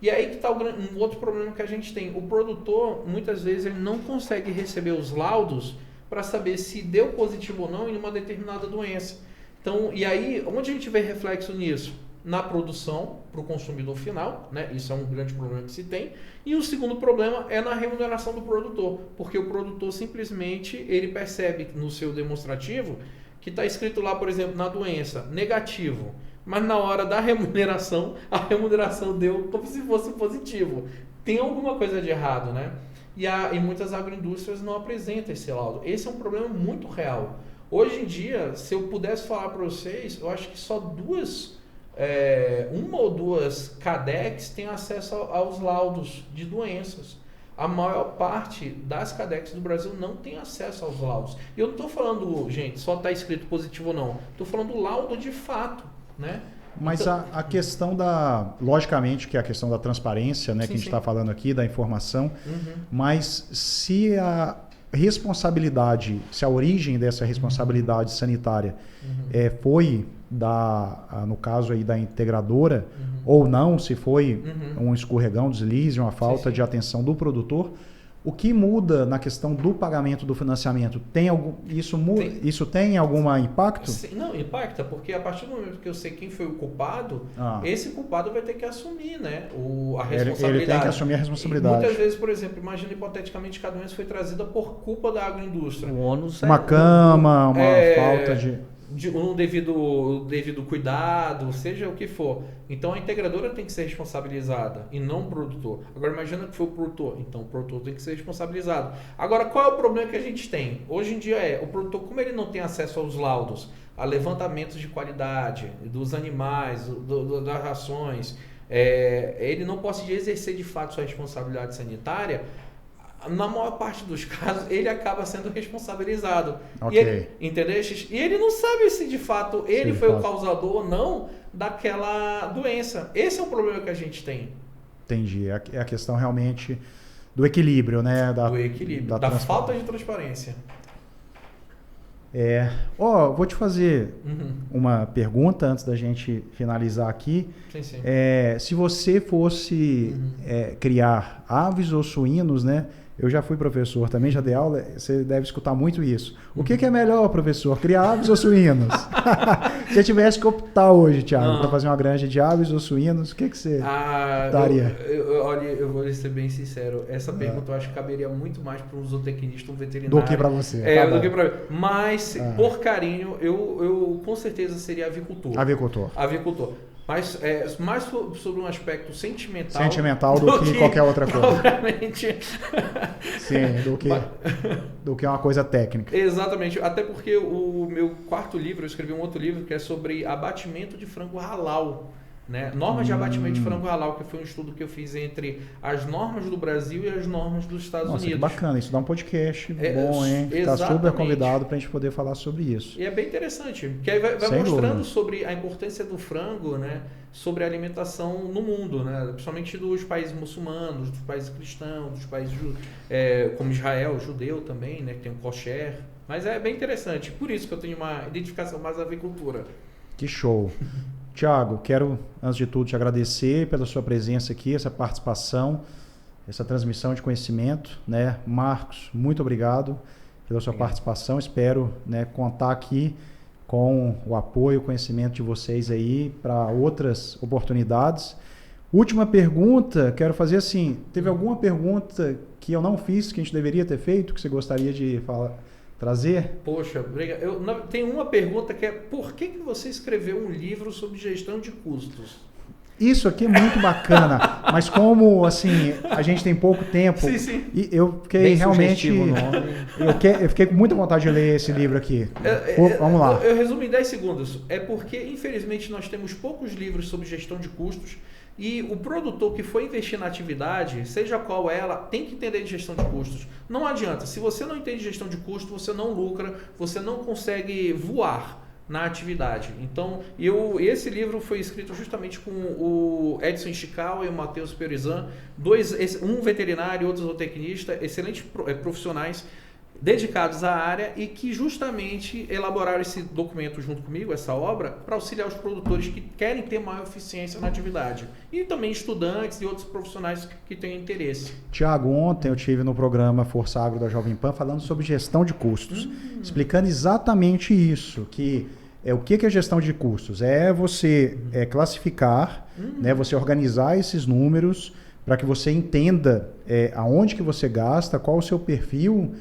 E aí que está um outro problema que a gente tem. O produtor, muitas vezes, ele não consegue receber os laudos para saber se deu positivo ou não em uma determinada doença. Então, e aí, onde a gente vê reflexo nisso? Na produção, para o consumidor final, né? Isso é um grande problema que se tem. E o segundo problema é na remuneração do produtor, porque o produtor simplesmente ele percebe no seu demonstrativo que está escrito lá, por exemplo, na doença, negativo. Mas na hora da remuneração, a remuneração deu como se fosse positivo. tem alguma coisa de errado, né? E muitas agroindústrias não apresentam esse laudo. Esse é um problema muito real. Hoje em dia, se eu pudesse falar para vocês, eu acho que só uma ou duas CADEX têm acesso aos laudos de doenças. A maior parte das CADEX do Brasil não tem acesso aos laudos. E eu não estou falando, gente, só está escrito positivo ou não. Estou falando laudo de fato, né? Mas então, a questão logicamente que é a questão da transparência, né, sim, que a gente sim. está falando aqui, da informação, mas se a responsabilidade, se a origem dessa responsabilidade sanitária foi no caso aí da integradora, ou não, se foi um escorregão, deslize, uma falta de atenção do produtor, o que muda na questão do pagamento do financiamento? Isso tem algum impacto? Sim, não, impacta, porque a partir do momento que eu sei quem foi o culpado, esse culpado vai ter que assumir, né, a responsabilidade. Ele tem que assumir a responsabilidade. E muitas vezes, por exemplo, imagina hipoteticamente que a doença foi trazida por culpa da agroindústria. O ônus uma cama, uma falta de um devido cuidado, seja o que for. Então a integradora tem que ser responsabilizada e não o produtor. Agora imagina que foi o produtor, então o produtor tem que ser responsabilizado. Agora qual é o problema que a gente tem? Hoje em dia o produtor, como ele não tem acesso aos laudos, a levantamentos de qualidade dos animais, das rações, ele não pode exercer de fato sua responsabilidade sanitária. Na maior parte dos casos, ele acaba sendo responsabilizado. Okay. Entendeu? E ele não sabe se de fato ele foi o causador ou não daquela doença. Esse é o problema que a gente tem. Entendi. É a questão realmente do equilíbrio, né? Do equilíbrio, da falta de transparência. Vou te fazer uma pergunta antes da gente finalizar aqui. Sim. Se você fosse criar aves ou suínos, né? Eu já fui professor, também já dei aula, você deve escutar muito isso. O que é melhor, professor, criar aves ou suínos? Se você tivesse que optar hoje, Thiago, para fazer uma granja de aves ou suínos, o que você daria? Olha, eu vou ser bem sincero, essa pergunta eu acho que caberia muito mais para um zootecnista, um veterinário. Do que para você. Do que para mim. Mas, por carinho, eu com certeza seria avicultor. Avicultor. Mas mais sobre um aspecto sentimental do que qualquer outra coisa. Obviamente. Sim, do que uma coisa técnica. Exatamente. Até porque o meu quarto livro, eu escrevi um outro livro que é sobre abatimento de frango halal. Né? Normas de abatimento de frango halal, que foi um estudo que eu fiz entre as normas do Brasil e as normas dos Estados Unidos. Que bacana, isso dá um podcast bom, hein? Está super convidado para a gente poder falar sobre isso. E é bem interessante, que aí vai mostrando sobre a importância do frango, né? Sobre a alimentação no mundo, né? Principalmente dos países muçulmanos, dos países cristãos, dos países como Israel, judeu também, né? Que tem o kosher. Mas é bem interessante, por isso que eu tenho uma identificação mais à avicultura. Que show! Thiago, quero, antes de tudo, te agradecer pela sua presença aqui, essa participação, essa transmissão de conhecimento, né? Marcos, muito obrigado pela sua participação. Espero, né, contar aqui com o apoio, o conhecimento de vocês aí para outras oportunidades. Última pergunta, quero fazer assim, teve alguma pergunta que eu não fiz, que a gente deveria ter feito, que você gostaria de trazer? Poxa, obrigado. Tem uma pergunta que é: por que você escreveu um livro sobre gestão de custos? Isso aqui é muito bacana, mas como assim a gente tem pouco tempo, sim. E eu fiquei bem realmente, eu fiquei com muita vontade de ler esse livro aqui. Vamos lá. Eu resumi em 10 segundos. É porque infelizmente nós temos poucos livros sobre gestão de custos. E o produtor que for investir na atividade, seja qual ela, tem que entender de gestão de custos. Não adianta. Se você não entende de gestão de custos, você não lucra, você não consegue voar na atividade. Então, esse livro foi escrito justamente com o Edson Ishikawa e o Matheus Perizan, um veterinário e outro zootecnista, excelentes profissionais dedicados à área e que justamente elaboraram esse documento junto comigo, essa obra, para auxiliar os produtores que querem ter maior eficiência na atividade. E também estudantes e outros profissionais que têm interesse. Tiago, ontem eu estive no programa Força Agro da Jovem Pan falando sobre gestão de custos, explicando exatamente isso, que o que é gestão de custos? É você classificar, né, você organizar esses números para que você entenda aonde que você gasta, qual o seu perfil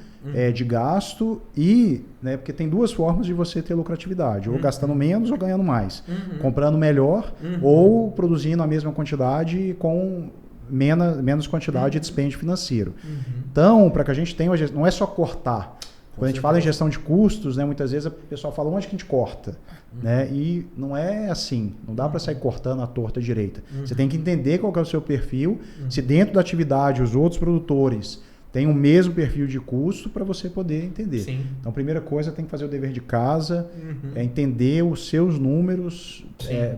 de gasto e, né, porque tem duas formas de você ter lucratividade, ou gastando menos ou ganhando mais, comprando melhor ou produzindo a mesma quantidade com menos quantidade de dispêndio financeiro. Então, para que a gente tenha, não é só cortar. Quando a gente fala em gestão de custos, né, muitas vezes o pessoal fala onde que a gente corta. Né? E não é assim, não dá para sair cortando a torta direita. Você tem que entender qual que é o seu perfil, se dentro da atividade os outros produtores têm o mesmo perfil de custo para você poder entender. Sim. Então, a primeira coisa, tem que fazer o dever de casa, entender os seus números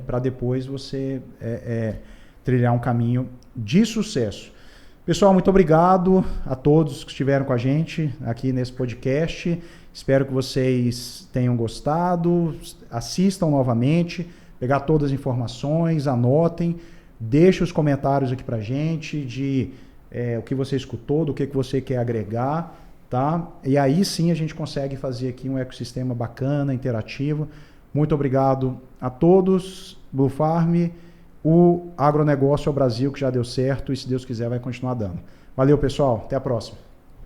para depois você trilhar um caminho de sucesso. Pessoal, muito obrigado a todos que estiveram com a gente aqui nesse podcast. Espero que vocês tenham gostado. Assistam novamente, pegar todas as informações, anotem, deixe os comentários aqui pra gente de o que você escutou, do que você quer agregar, tá? E aí sim a gente consegue fazer aqui um ecossistema bacana, interativo. Muito obrigado a todos. Blue Farm, o agronegócio ao Brasil que já deu certo e se Deus quiser vai continuar dando. Valeu, pessoal. Até a próxima.